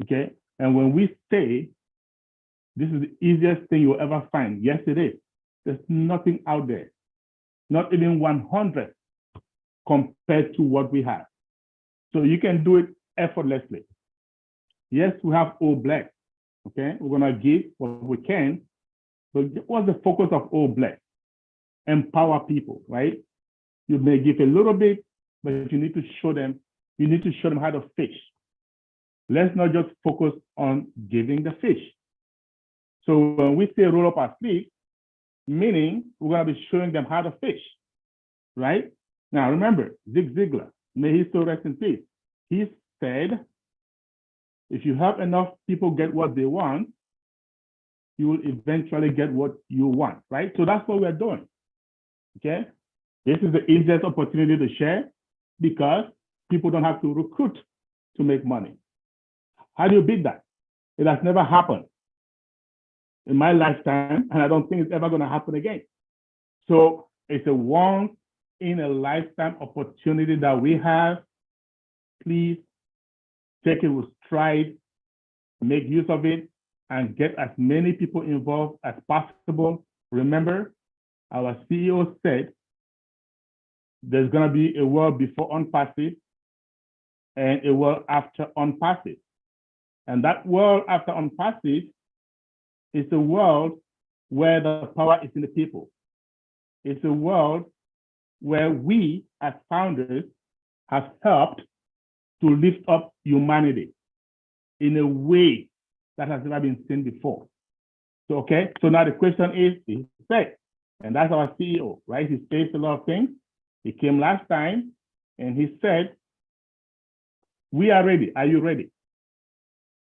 okay? And when we say this is the easiest thing you'll ever find, yes, it is. There's nothing out there, not even 100 compared to what we have. So you can do it effortlessly. Yes, we have all black, okay? We're gonna give what we can, but what's the focus of all black? Empower people, right? You may give a little bit, but you need to show them, how to fish. Let's not just focus on giving the fish. So when we say roll up our sleeves, meaning we're gonna be showing them how to fish, right? Now remember, Zig Ziglar, may he so rest in peace. He said, if you help enough people get what they want, you will eventually get what you want, right? So that's what we're doing, okay? This is the easiest opportunity to share because people don't have to recruit to make money. How do you beat that? It has never happened in my lifetime, and I don't think it's ever gonna happen again. So it's a once in a lifetime opportunity that we have. Please take it with stride, make use of it, and get as many people involved as possible. Remember, our CEO said there's going to be a world before ONPASSIVE and a world after ONPASSIVE. And that world after ONPASSIVE is a world where the power is in the people. It's a world where we as founders have helped to lift up humanity in a way that has never been seen before. So, okay, so now the question is, he said, and that's our CEO, right? He says a lot of things. He came last time and he said, we are ready. Are you ready?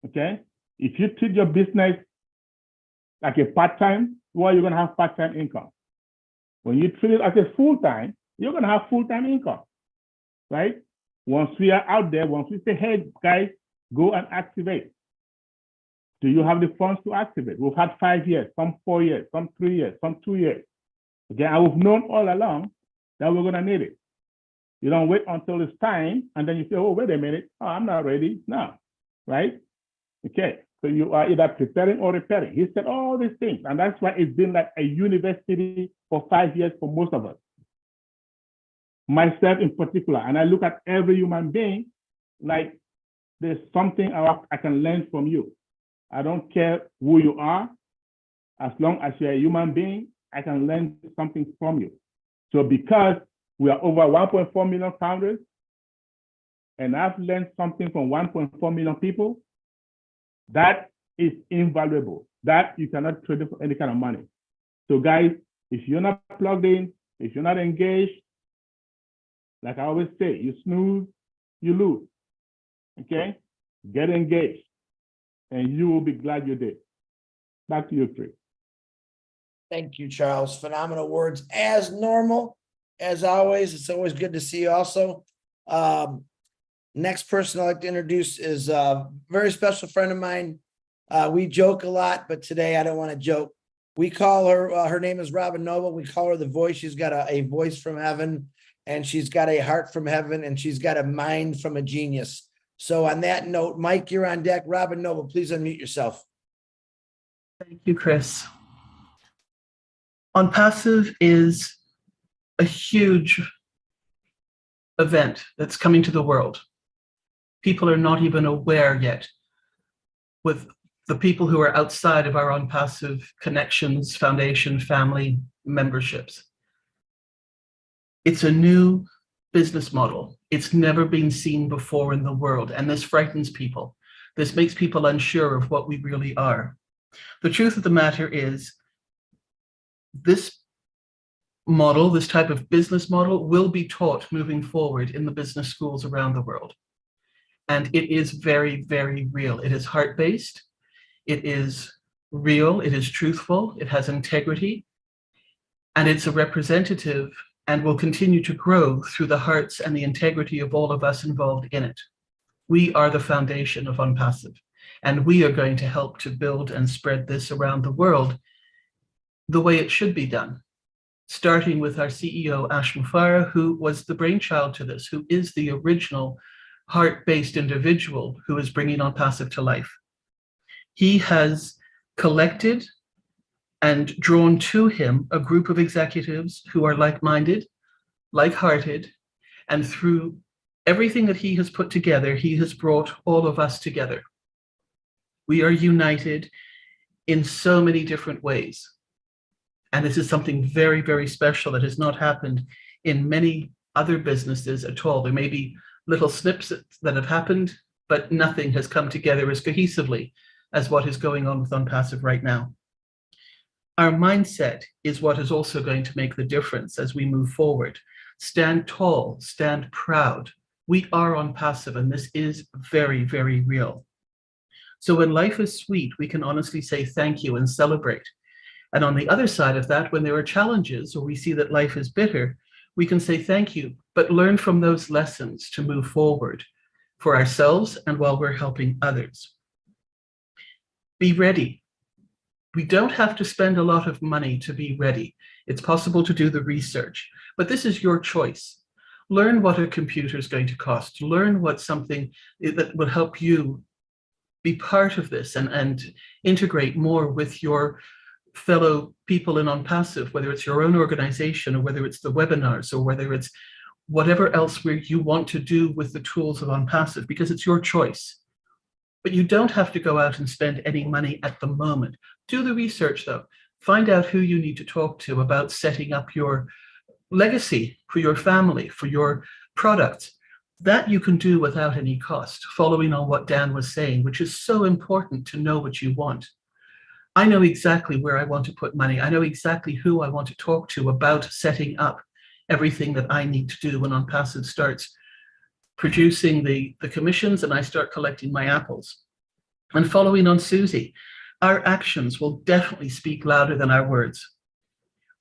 Okay, if you treat your business like a part-time, well, you're gonna have part-time income. When you treat it as a full-time, you're gonna have full-time income, right? Once we are out there, once we say, hey, guys, go and activate. Do you have the funds to activate? We've had 5 years, some 4 years, some 3 years, some 2 years. Okay, and we've known all along that we're gonna need it. You don't wait until it's time, and then you say, oh, wait a minute, oh, I'm not ready now, right? Okay, so you are either preparing or repairing. He said all these things, and that's why it's been like a university for 5 years for most of us. Myself in particular, and I look at every human being like there's something I can learn from you. I don't care who you are, as long as you're a human being, I can learn something from you. So because we are over 1.4 million founders, and I've learned something from 1.4 million people, that is invaluable. That you cannot trade it for any kind of money. So guys, if you're not plugged in, if you're not engaged, like I always say, you snooze, you lose, okay? Get engaged, and you will be glad you did. Back to you, Chris. Thank you, Charles. Phenomenal words as normal. As always, it's always good to see you also. Next person I'd like to introduce is a very special friend of mine. We joke a lot, but today I don't want to joke. We call her, her name is Robin Noble. We call her the voice. She's got a voice from heaven, and she's got a heart from heaven, and she's got a mind from a genius. So on that note, Mike, you're on deck. Robin Noble, please unmute yourself. Thank you, Chris. ONPASSIVE is a huge event that's coming to the world. People are not even aware yet. With the people who are outside of our ONPASSIVE connections, foundation, family memberships. It's a new business model. It's never been seen before in the world, and this frightens people. This makes people unsure of what we really are. The truth of the matter is, this model, this type of business model, will be taught moving forward in the business schools around the world. And it is very, very real. It is heart-based. It is real. It is truthful. It has integrity. And it's a representative and will continue to grow through the hearts and the integrity of all of us involved in it. We are the foundation of ONPASSIVE, and we are going to help to build and spread this around the world the way it should be done, starting with our CEO, Ash Mufarah, who was the brainchild to this, who is the original heart-based individual who is bringing ONPASSIVE to life. He has collected and drawn to him a group of executives who are like-minded, like-hearted, and through everything that he has put together, he has brought all of us together. We are united in so many different ways. And this is something very, very special that has not happened in many other businesses at all. There may be little snippets that have happened, but nothing has come together as cohesively as what is going on with ONPASSIVE right now. Our mindset is what is also going to make the difference as we move forward. Stand tall, stand proud. We are ONPASSIVE, and this is very, very real. So when life is sweet, we can honestly say thank you and celebrate. And on the other side of that, when there are challenges or we see that life is bitter, we can say thank you, but learn from those lessons to move forward for ourselves and while we're helping others. Be ready. We don't have to spend a lot of money to be ready. It's possible to do the research, but this is your choice. Learn what a computer is going to cost. Learn what something that will help you be part of this and integrate more with your fellow people in ONPASSIVE, whether it's your own organization or whether it's the webinars or whether it's whatever else where you want to do with the tools of ONPASSIVE, because it's your choice. But you don't have to go out and spend any money at the moment. Do the research though. Find out who you need to talk to about setting up your legacy for your family, for your products. That you can do without any cost, following on what Dan was saying, which is so important to know what you want. I know exactly where I want to put money. I know exactly who I want to talk to about setting up everything that I need to do when ONPASSIVE starts producing the commissions and I start collecting my apples. And following on Susie, our actions will definitely speak louder than our words.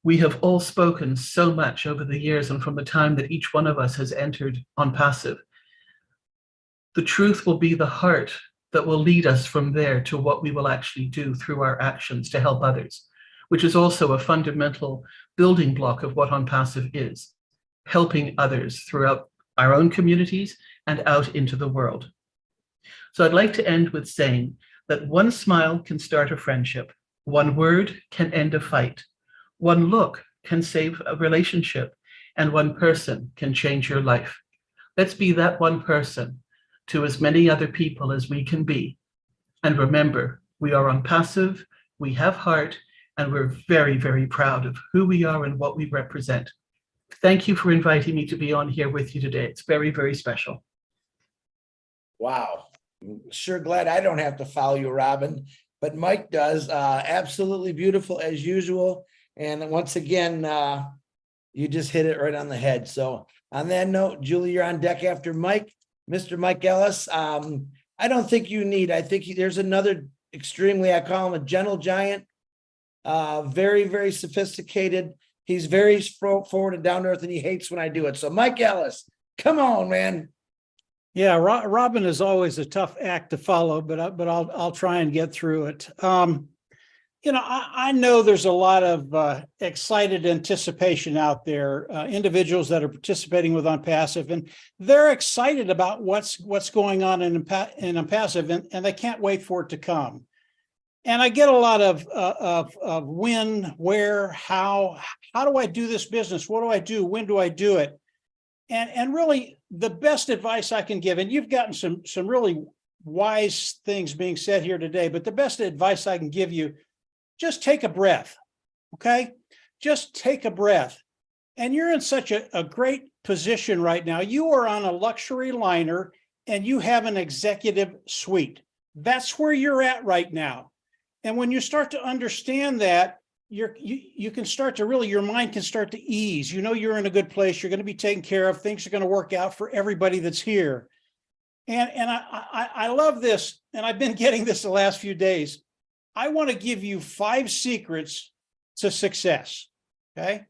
We have all spoken so much over the years and from the time that each one of us has entered ONPASSIVE. The truth will be the heart that will lead us from there to what we will actually do through our actions to help others, which is also a fundamental building block of what ONPASSIVE is, helping others throughout our own communities and out into the world. So I'd like to end with saying that one smile can start a friendship, one word can end a fight, one look can save a relationship, and one person can change your life. Let's be that one person to as many other people as we can be. And remember, we are ONPASSIVE, we have heart, and we're very, very proud of who we are and what we represent. Thank you for inviting me to be on here with you today. It's very, very special. Wow. I'm sure glad I don't have to follow you, Robin, but Mike does. Absolutely beautiful as usual. And once again, you just hit it right on the head. So on that note, Julie, you're on deck after Mike. Mr. Mike Ellis, I don't think you need, I think there's another extremely, I call him a gentle giant, very, very sophisticated. He's very forward and down to earth, and he hates when I do it. So Mike Ellis, come on, man. Yeah, Robin is always a tough act to follow, but I'll try and get through it. You know, I know there's a lot of excited anticipation out there, individuals that are participating with ONPASSIVE, and they're excited about what's going on in ONPASSIVE, and they can't wait for it to come. And I get a lot of when, where, how do I do this business? What do I do? When do I do it? And really the best advice I can give, and you've gotten some really wise things being said here today, but the best advice I can give you, just take a breath, okay? Just take a breath. And you're in such a great position right now. You are on a luxury liner and you have an executive suite. That's where you're at right now. And when you start to understand that, you can start to really, your mind can start to ease. You know you're in a good place. You're going to be taken care of. Things are going to work out for everybody that's here. And I love this, and I've been getting this the last few days. I want to give you 5 secrets to success, okay?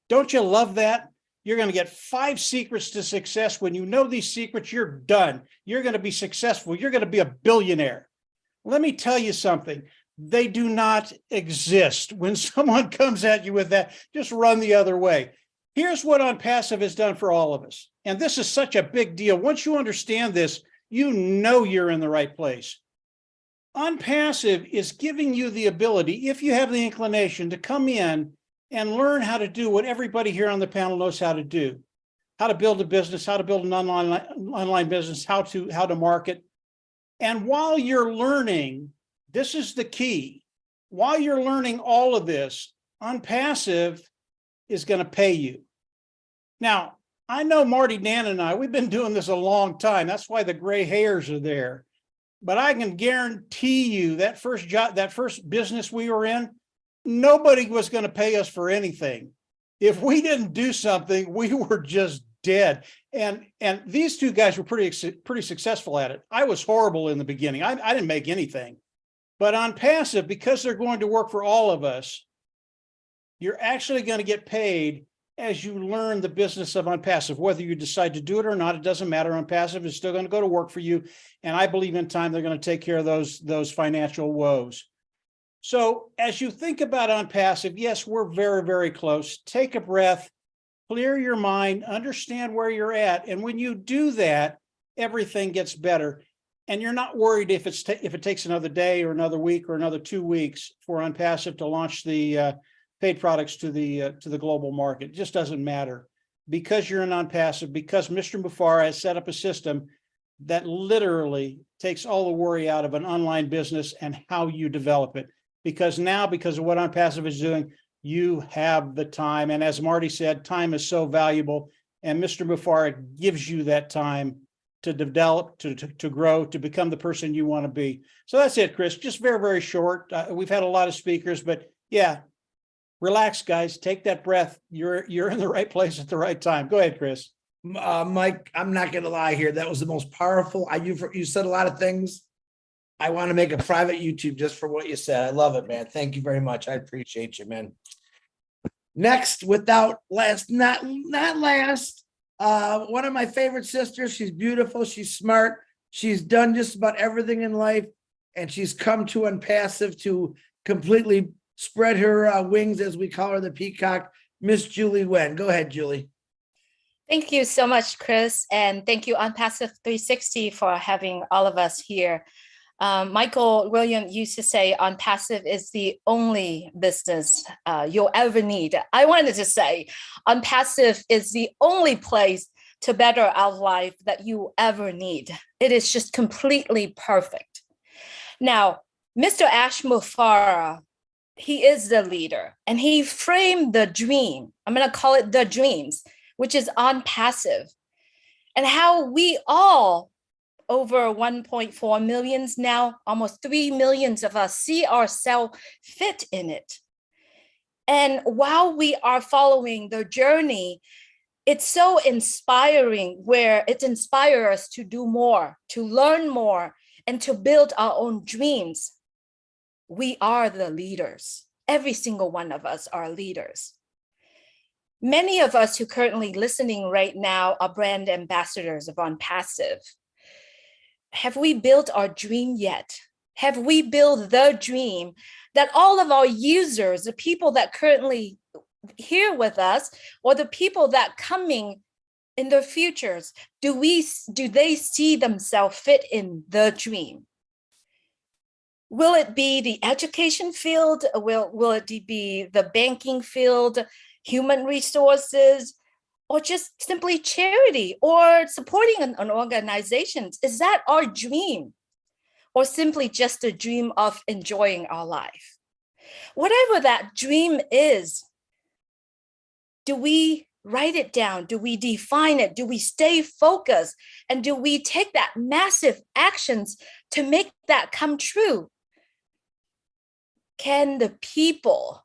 Don't you love that? You're going to get 5 secrets to success. When you know these secrets, you're done. You're going to be successful. You're going to be a billionaire. Let me tell you something. They do not exist. When someone comes at you with that, just run the other way. Here's what ONPASSIVE has done for all of us. And this is such a big deal. Once you understand this, you know you're in the right place. ONPASSIVE is giving you the ability, if you have the inclination, to come in and learn how to do what everybody here on the panel knows how to do. How to build a business, how to build an online business, how to market. And while you're learning, this is the key. While you're learning all of this, ONPASSIVE is going to pay you. Now, I know Marty, Dan, and I, we've been doing this a long time. That's why the gray hairs are there. But I can guarantee you that first job, that first business we were in, nobody was going to pay us for anything. If we didn't do something, we were just dead. And these two guys were pretty successful at it. I was horrible in the beginning. I didn't make anything. But ONPASSIVE, because they're going to work for all of us, you're actually going to get paid as you learn the business of ONPASSIVE. Whether you decide to do it or not, it doesn't matter. ONPASSIVE is still going to go to work for you. And I believe in time, they're going to take care of those financial woes. So as you think about ONPASSIVE, yes, we're very, very close. Take a breath, clear your mind, understand where you're at. And when you do that, everything gets better. And you're not worried if it takes another day or another week or another 2 weeks for ONPASSIVE to launch the paid products to the global market. It just doesn't matter, because you're in ONPASSIVE, because Mr. Mufareh has set up a system that literally takes all the worry out of an online business and how you develop it. Because now, because of what ONPASSIVE is doing, you have the time. And as Marty said, time is so valuable. And Mr. Mufareh gives you that time to develop, to grow, to become the person you want to be. So that's it, Chris. Just very, very short. We've had a lot of speakers, but yeah, relax, guys. Take that breath. You're in the right place at the right time. Go ahead, Chris. Mike, I'm not going to lie here. That was the most powerful. You said a lot of things. I want to make a private YouTube just for what you said. I love it, man. Thank you very much. I appreciate you, man. Next, without last, not last, one of my favorite sisters. She's beautiful. She's smart. She's done just about everything in life. And she's come to ONPASSIVE to completely spread her wings, as we call her, the peacock. Miss Julie Wen. Go ahead, Julie. Thank you so much, Chris. And thank you, ONPASSIVE 360, for having all of us here. Michael William used to say ONPASSIVE is the only business you'll ever need. I wanted to say ONPASSIVE is the only place to better our life that you ever need. It is just completely perfect. Now, Mr. Ash Mufareh, he is the leader, and he framed the dream. I'm going to call it the dreams, which is ONPASSIVE, and how we all, over 1.4 millions now, almost 3 millions of us, see ourselves fit in it. And while we are following the journey, it's so inspiring, where it inspires us to do more, to learn more, and to build our own dreams. We are the leaders. Every single one of us are leaders. Many of us who are currently listening right now are brand ambassadors of ONPASSIVE. Have we built our dream yet? Have we built the dream that all of our users, the people that currently here with us, or the people that coming in their futures, do they see themselves fit in the dream? Will it be the education field? Will it be the banking field, human resources, or just simply charity or supporting an organization? Is that our dream? or simply just a dream of enjoying our life? Whatever that dream is, do we write it down? Do we define it? Do we stay focused? And do we take that massive actions to make that come true? Can the people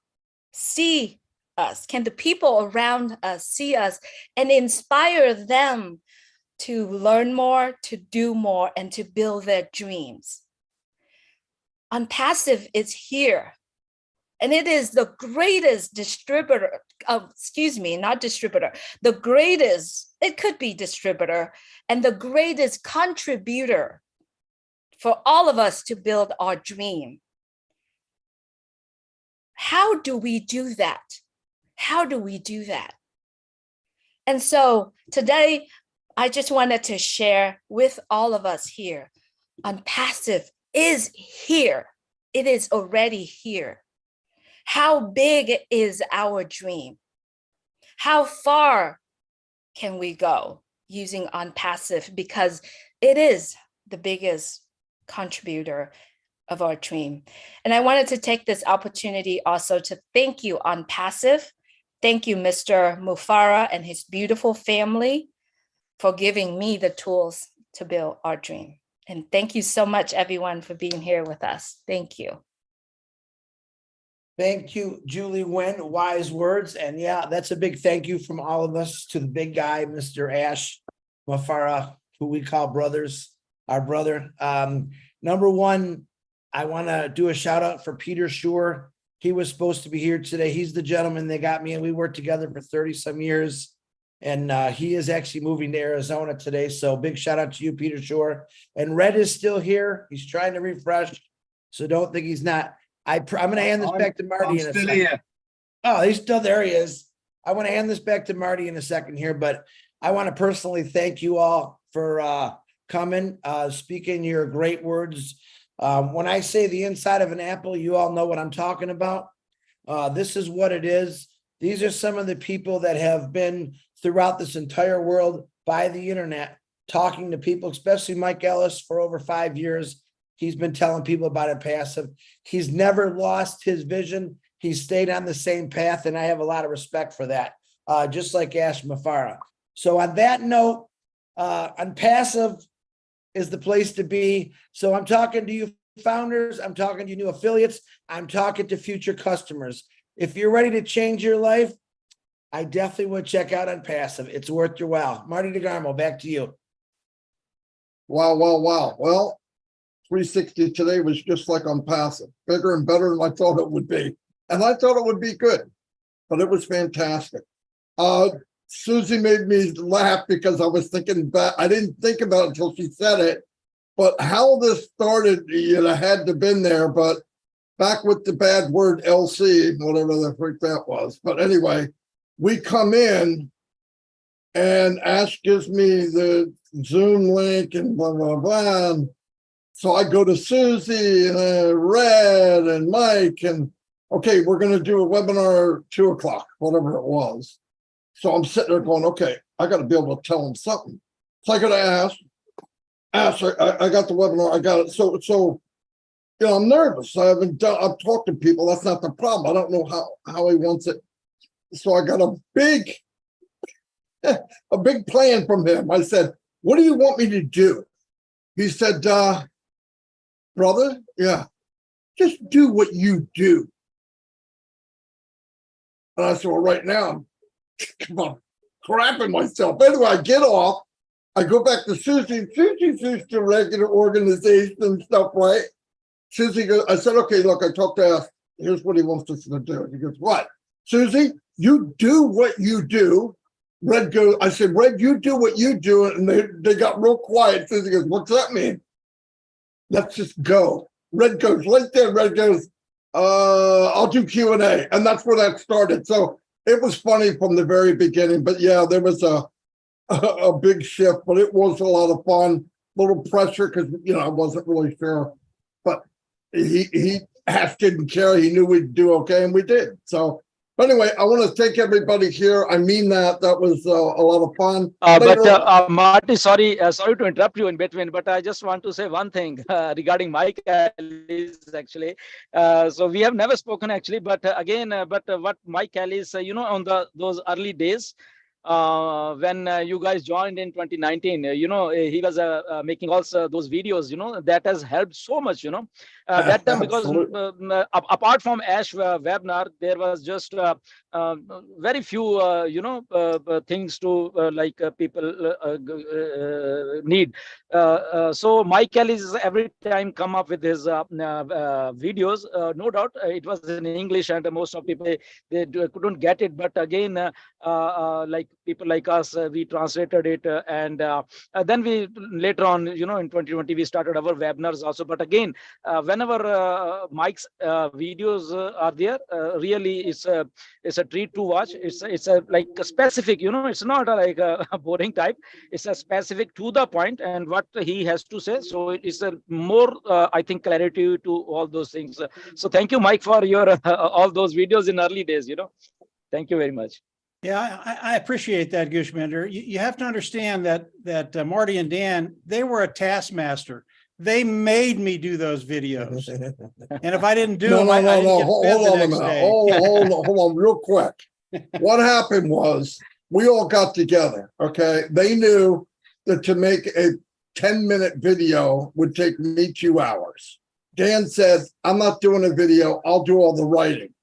see us? Can the people around us see us and inspire them to learn more, to do more, and to build their dreams? ONPASSIVE is here. And it is the greatest distributor of, not distributor, the greatest, it could be distributor, and the greatest contributor for all of us to build our dream. How do we do that? How do we do that? And so today, I just wanted to share with all of us here, ONPASSIVE is here. It is already here. How big is our dream? How far can we go using ONPASSIVE? Because it is the biggest contributor of our dream. And I wanted to take this opportunity also to thank you, ONPASSIVE. Thank you, Mr. Mufara and his beautiful family for giving me the tools to build our dream. And thank you so much, everyone, for being here with us. Thank you. Thank you, Julie Nguyen. Wise words. And yeah, that's a big thank you from all of us to the big guy, Mr. Ash Mufara, who we call brothers, our brother. Number one, I want to do a shout out for Peter Schur. He was supposed to be here today. He's the gentleman that got me, and we worked together for 30 some years. And he is actually moving to Arizona today. So big shout out to you, Peter Schur. And Red is still here. He's trying to refresh. So don't think he's not. I'm going to hand this back to Marty in a second. Here. Oh, he's still there. He is. I want to hand this back to Marty in a second here, but I want to personally thank you all for coming, speaking your great words. When I say the inside of an apple, you all know what I'm talking about. This is what it is. These are some of the people that have been throughout this entire world by the internet, talking to people, especially Mike Ellis for over 5 years. He's been telling people about ONPASSIVE. He's never lost his vision. He's stayed on the same path, and I have a lot of respect for that, just like Ash Mufara. So on that note, ONPASSIVE is the place to be. So I'm talking to you founders. I'm talking to you new affiliates. I'm talking to future customers. If you're ready to change your life, I definitely would check out ONPASSIVE. It's worth your while. Marty DeGarmo, back to you. Wow, wow, wow. Well, 360 today was just like ONPASSIVE, bigger and better than I thought it would be. And I thought it would be good, but it was fantastic. Susie made me laugh because I was thinking back. I didn't think about it until she said it, but how this started, had to been there, but back with the bad word LC, whatever the freak that was. But anyway, we come in and Ash gives me the Zoom link and blah, blah, blah. And so I go to Susie and Red and Mike and, okay, we're going to do a webinar 2 o'clock, whatever it was. So I'm sitting there going, okay, I got to be able to tell them something. So I got to ask, I got the webinar, I got it. So, I'm nervous. I've talked to people. That's not the problem. I don't know how he wants it. So I got a big plan from him. I said, what do you want me to do? He said, brother, yeah, just do what you do. And I said, well, right now, come on, crapping myself. Anyway, I get off. I go back to Susie. Susie's used to regular organization and stuff, right? Susie goes, I said, okay, look, I talked to Ash. Here's what he wants us to do. He goes, what? Susie, you do what you do. Red goes, I said, Red, you do what you do. And they got real quiet. Susie goes, what's that mean? Let's just go. Red goes, right there. Red goes, I'll do Q&A. And that's where that started. So it was funny from the very beginning. But yeah, there was a big shift, but it was a lot of fun. A little pressure because, I wasn't really sure. But he Ash didn't care. He knew we'd do okay, and we did. So But anyway, I want to thank everybody here. I mean that. That was a lot of fun. Marty, sorry to interrupt you in between, but I just want to say one thing regarding Mike Ellis, actually. So we have never spoken, actually, but what Mike Ellis, on those early days, when you guys joined in 2019, he was making also those videos, that has helped so much, that time, because apart from Ash webinar, there was just very few, things to people need. So Mike Ellis every time come up with his videos. No doubt it was in English, and most of people they couldn't get it. But again, like people like us, we translated it, and then we later on, in 2020, we started our webinars also. But again, whenever Mike's videos are there, really it's a treat to watch. It's a like a specific, it's not like a boring type. It's a specific to the point and what he has to say. So it's a more, I think, clarity to all those things. So thank you, Mike, for your all those videos in early days. Thank you very much. Yeah, I appreciate that, Gushminder. You have to understand that Marty and Dan, they were a taskmaster. They made me do those videos, and if I didn't do them, I didn't get fed the next day. Hold on, real quick. What happened was we all got together. Okay, they knew that to make a 10-minute video would take me 2 hours. Dan said, "I'm not doing a video. I'll do all the writing."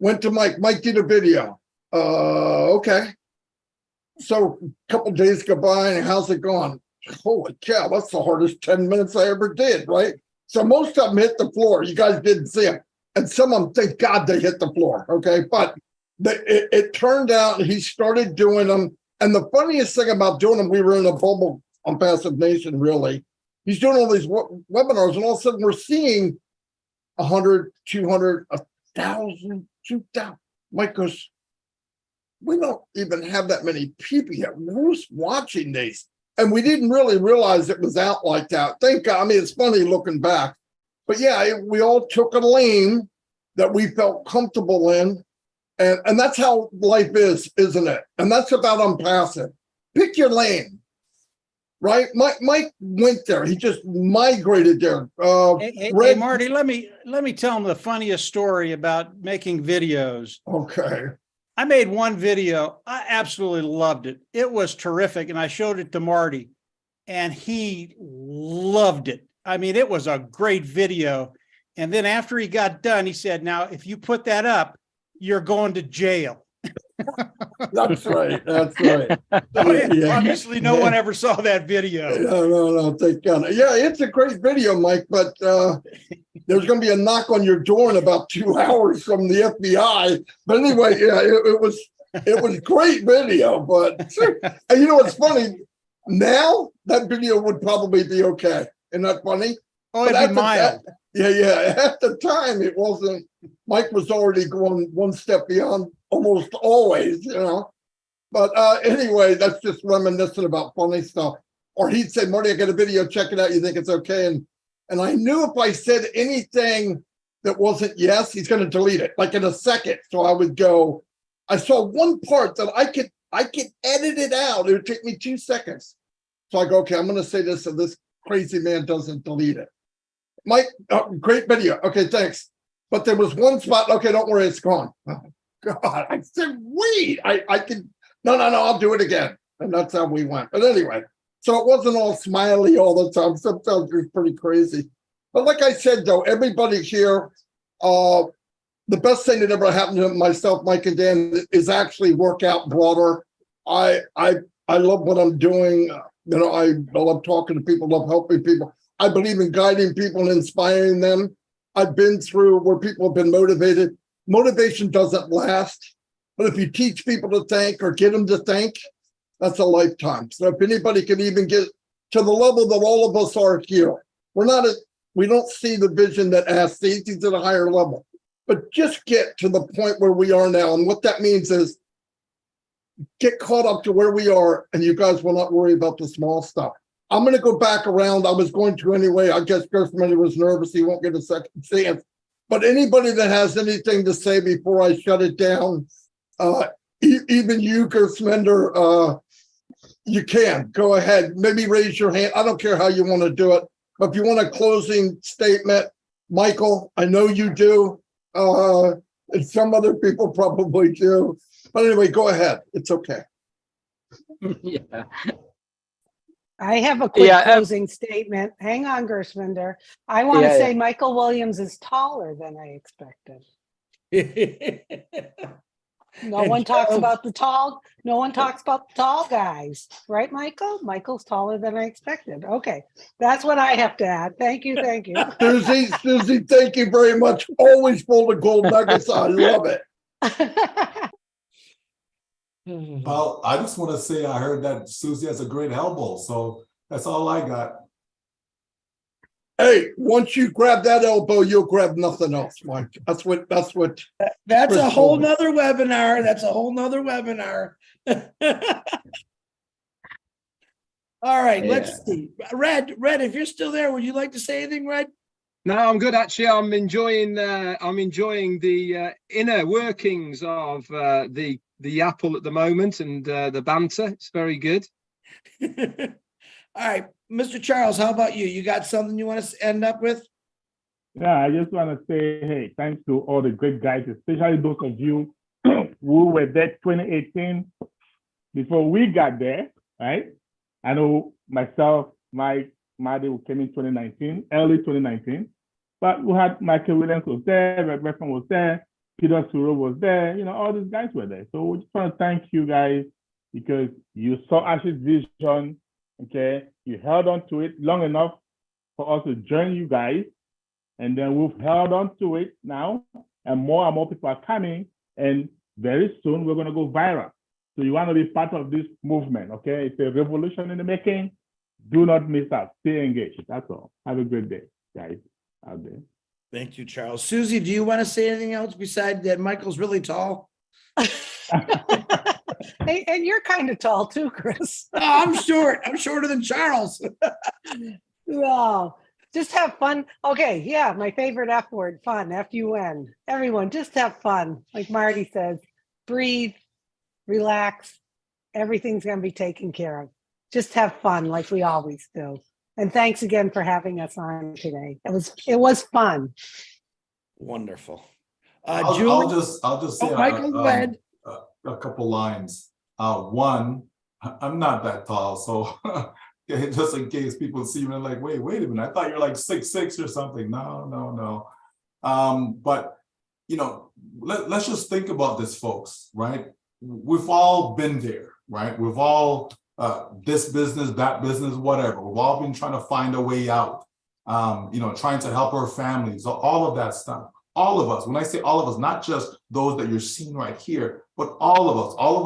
Went to Mike. Mike did a video. Okay. So a couple days go by, and how's it going? Holy cow, that's the hardest 10 minutes I ever did, right? So most of them hit the floor. You guys didn't see them. And some of them, thank God they hit the floor, okay? But it turned out he started doing them. And the funniest thing about doing them, we were in a bubble on Passive Nation, really. He's doing all these webinars, and all of a sudden we're seeing 100, 200, 1,000, 2,000. Mike goes, we don't even have that many people yet. Who's watching these? And we didn't really realize it was out like that. Thank God. I mean, it's funny looking back. But yeah, we all took a lane that we felt comfortable in. And that's how life is, isn't it? And that's about ONPASSIVE. Pick your lane, right? Mike went there. He just migrated there. Hey, Marty, let me tell him the funniest story about making videos. Okay. I made one video. I absolutely loved it. It was terrific. And I showed it to Marty, and he loved it. I mean, it was a great video. And then after he got done, he said, "Now, if you put that up, you're going to jail." That's right. That's right. Obviously, no one ever saw that video. No, thank God. Yeah, it's a great video, Mike, but there's going to be a knock on your door in about 2 hours from the FBI. But anyway, yeah, it was great video. But and you know what's funny? Now that video would probably be okay. Isn't that funny? Oh, it'd be mild. Yeah. At the time, it wasn't. Mike was already going one step beyond almost always, But anyway, that's just reminiscent about funny stuff. Or he'd say, "Marty, I got a video. Check it out. You think it's okay?" And I knew if I said anything that wasn't yes, he's going to delete it like in a second. So I would go. I saw one part that I could edit it out. It would take me 2 seconds. So I go, okay, I'm going to say this so this crazy man doesn't delete it. Mike, great video. Okay, thanks. But there was one spot. Okay, don't worry, it's gone. Oh, God, I said, wait, I can. No, I'll do it again. And that's how we went. But anyway, so it wasn't all smiley all the time. Sometimes it was pretty crazy. But like I said, though, everybody here, the best thing that ever happened to myself, Mike and Dan, is actually work out broader. I love what I'm doing. I love talking to people, love helping people. I believe in guiding people and inspiring them. I've been through where people have been motivated. Motivation doesn't last, but if you teach people to think or get them to think, that's a lifetime. So if anybody can even get to the level that all of us are here, we don't see the vision that has safety at a higher level, but just get to the point where we are now. And what that means is get caught up to where we are, and you guys will not worry about the small stuff. I'm going to go back around. I was going to anyway. I guess Chris was nervous. He won't get a second chance. But anybody that has anything to say before I shut it down, even you, Gersmender, you can go ahead. Maybe raise your hand. I don't care how you want to do it. But if you want a closing statement, Michael, I know you do. And some other people probably do. But anyway, go ahead. It's okay. Yeah. I have a quick Yeah, closing statement. Hang on, Gersminder. I want to Yeah, say yeah. Michael Williams is taller than I expected. No And one talks Charles- about the tall. No one talks about the tall guys, right, Michael? Michael's taller than I expected. Okay, that's what I have to add. Thank you, thank you. Susie, thank you very much. Always full of gold nuggets. I love it. Well, I just want to say I heard that Susie has a great elbow, so that's all I got. Hey, once you grab that elbow, you'll grab nothing else, Mike. That's what That's Chris a whole told me. nother webinar. That's a whole nother webinar. All right, let's see. Red, if you're still there, would you like to say anything, Red? No, I'm good. Actually, I'm enjoying the inner workings of the Apple at the moment and the banter. It's very good. All right, Mr. Charles, how about you? You got something you want to end up with? Yeah, I just want to say, hey, thanks to all the great guys, especially those of you who were there 2018 before we got there, right? I know myself, Mike, Marty, who came in 2019, early 2019, but we had Michael Williams was there, Red Redfern was there, Peter Suro was there, all these guys were there. So we just want to thank you guys because you saw Ash's vision, okay? You held on to it long enough for us to join you guys. And then we've held on to it now, and more people are coming, and very soon we're going to go viral. So you want to be part of this movement, okay? It's a revolution in the making. Do not miss out. Stay engaged. That's all. Have a great day, guys, out there. Thank you, Charles. Susie, do you want to say anything else besides that Michael's really tall? Hey, and you're kind of tall too, Chris. Oh, I'm short. I'm shorter than Charles. No, just have fun. Okay, yeah, my favorite F word, fun, F-U-N. Everyone, just have fun. Like Marty says, breathe, relax. Everything's going to be taken care of. Just have fun like we always do. And thanks again for having us on today. It was fun. Wonderful. I'll just say Michael, go ahead. A couple lines. One, I'm not that tall, so just in case people see me like, wait a minute, I thought you're like 6'6" or something. No. But let's just think about this, folks, right? We've all been there, right? We've all this business, that business, whatever. We've all been trying to find a way out, trying to help our families, all of that stuff. All of us, when I say all of us, not just those that you're seeing right here, but all of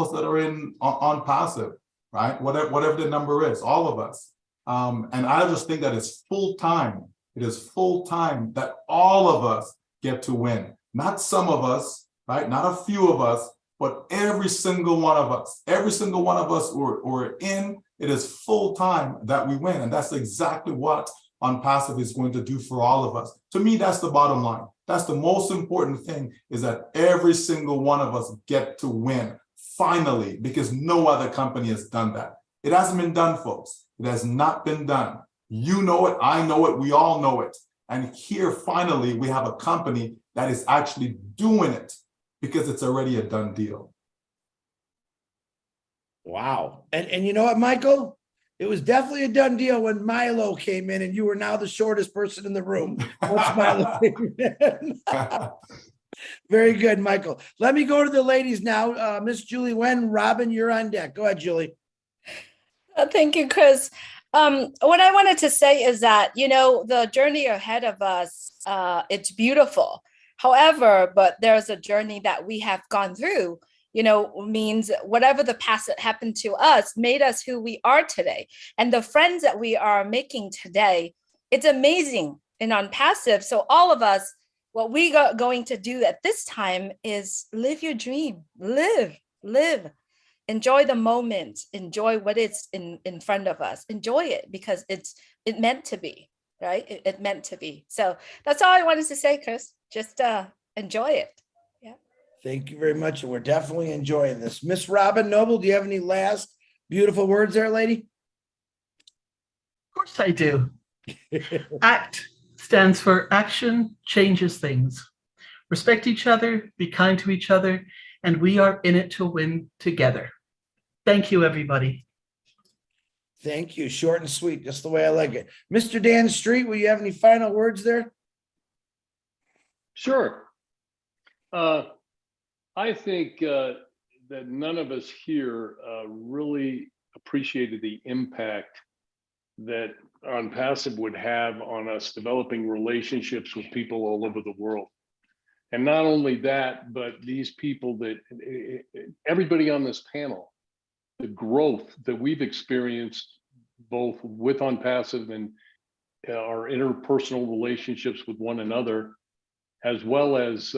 us that are on passive, right? Whatever the number is, all of us. And I just think that it's full time. It is full time that all of us get to win. Not some of us, right? Not a few of us, but every single one of us. Every single one of us who are in, it is full time that we win. And that's exactly what ONPASSIVE is going to do for all of us. To me, that's the bottom line. That's the most important thing, is that every single one of us get to win finally, because no other company has done that. It hasn't been done, folks. It has not been done. You know it, I know it, we all know it. And here, finally, we have a company that is actually doing it because it's already a done deal. Wow. And you know what, Michael? It was definitely a done deal when Milo came in and you were now the shortest person in the room. Once Milo came in. Very good, Michael. Let me go to the ladies now. Miss Julie Wen, Robin, you're on deck. Go ahead, Julie. Thank you, Chris. What I wanted to say is that, the journey ahead of us, it's beautiful. However, but there's a journey that we have gone through, means whatever the past that happened to us made us who we are today. And the friends that we are making today, it's amazing in ONPASSIVE. So all of us, what we are going to do at this time is live your dream, live, enjoy the moment, enjoy what is in front of us, enjoy it because it meant to be. right? It meant to be. So that's all I wanted to say, Chris. Just enjoy it. Yeah. Thank you very much. And we're definitely enjoying this. Miss Robin Noble, do you have any last beautiful words there, lady? Of course I do. ACT stands for Action Changes Things. Respect each other, be kind to each other, and we are in it to win together. Thank you, everybody. Thank you. Short and sweet, just the way I like it. Mr. Dan Street, will you have any final words there? Sure. I think that none of us here really appreciated the impact that ONPASSIVE would have on us developing relationships with people all over the world. And not only that, but these people that everybody on this panel, the growth that we've experienced both with ONPASSIVE and our interpersonal relationships with one another, as well as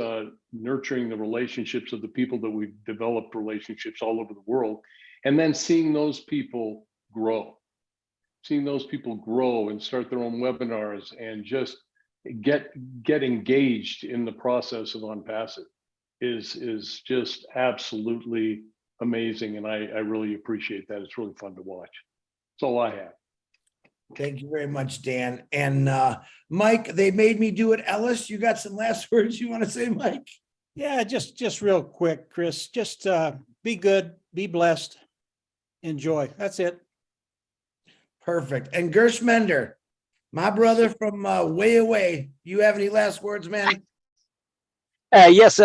nurturing the relationships of the people that we've developed relationships all over the world, and then seeing those people grow and start their own webinars and just get engaged in the process of ONPASSIVE is just absolutely amazing. And I really appreciate that. It's really fun to watch. That's all I have. Thank you very much, Dan. And Mike, they made me do it. Ellis, you got some last words you want to say, Mike? Yeah, just real quick, Chris. Just be good, be blessed, enjoy. That's it. Perfect. And Gersh Mender, my brother from way away. You have any last words, man? Yes,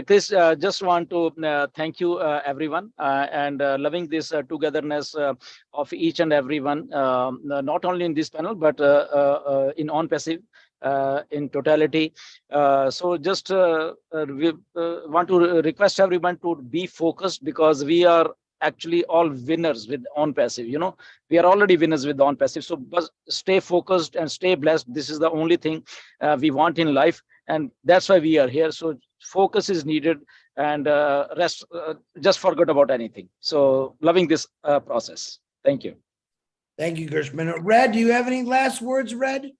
Chris, just want to thank you, everyone, and loving this togetherness of each and everyone, not only in this panel, but in ONPASSIVE in totality. So just we want to request everyone to be focused, because we are actually all winners with ONPASSIVE. You know, we are already winners with ONPASSIVE. So stay focused and stay blessed. This is the only thing we want in life. And that's why we are here. So focus is needed, and rest, just forget about anything. So loving this process. Thank you. Thank you, Gershman. Red, do you have any last words, Red?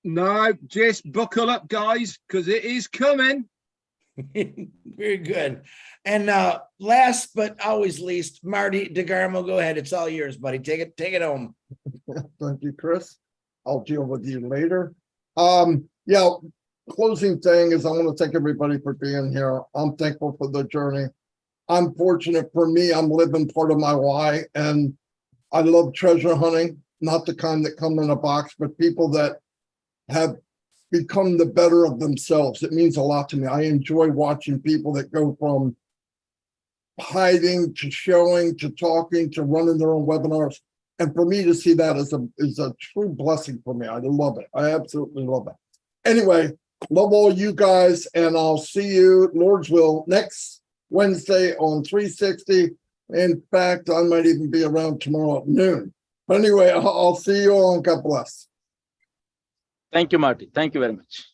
No, just buckle up, guys, because it is coming. Very good. And last but always least, Marty DeGarmo, go ahead. It's all yours, buddy. Take it home. Thank you, Chris. I'll deal with you later. Yeah. Closing thing is I want to thank everybody for being here. I'm thankful for the journey. I'm fortunate. For me, I'm living part of my why, and I love treasure hunting, not the kind that come in a box, but people that have become the better of themselves. It means a lot to me. I enjoy watching people that go from hiding to showing to talking to running their own webinars. And for me to see that is a true blessing for me. I love it. I absolutely love it. Anyway, love all you guys, and I'll see you, Lord's will, next Wednesday on 360. In fact, I might even be around tomorrow at noon. But anyway, I'll see you all, and God bless. Thank you, Marty. Thank you very much.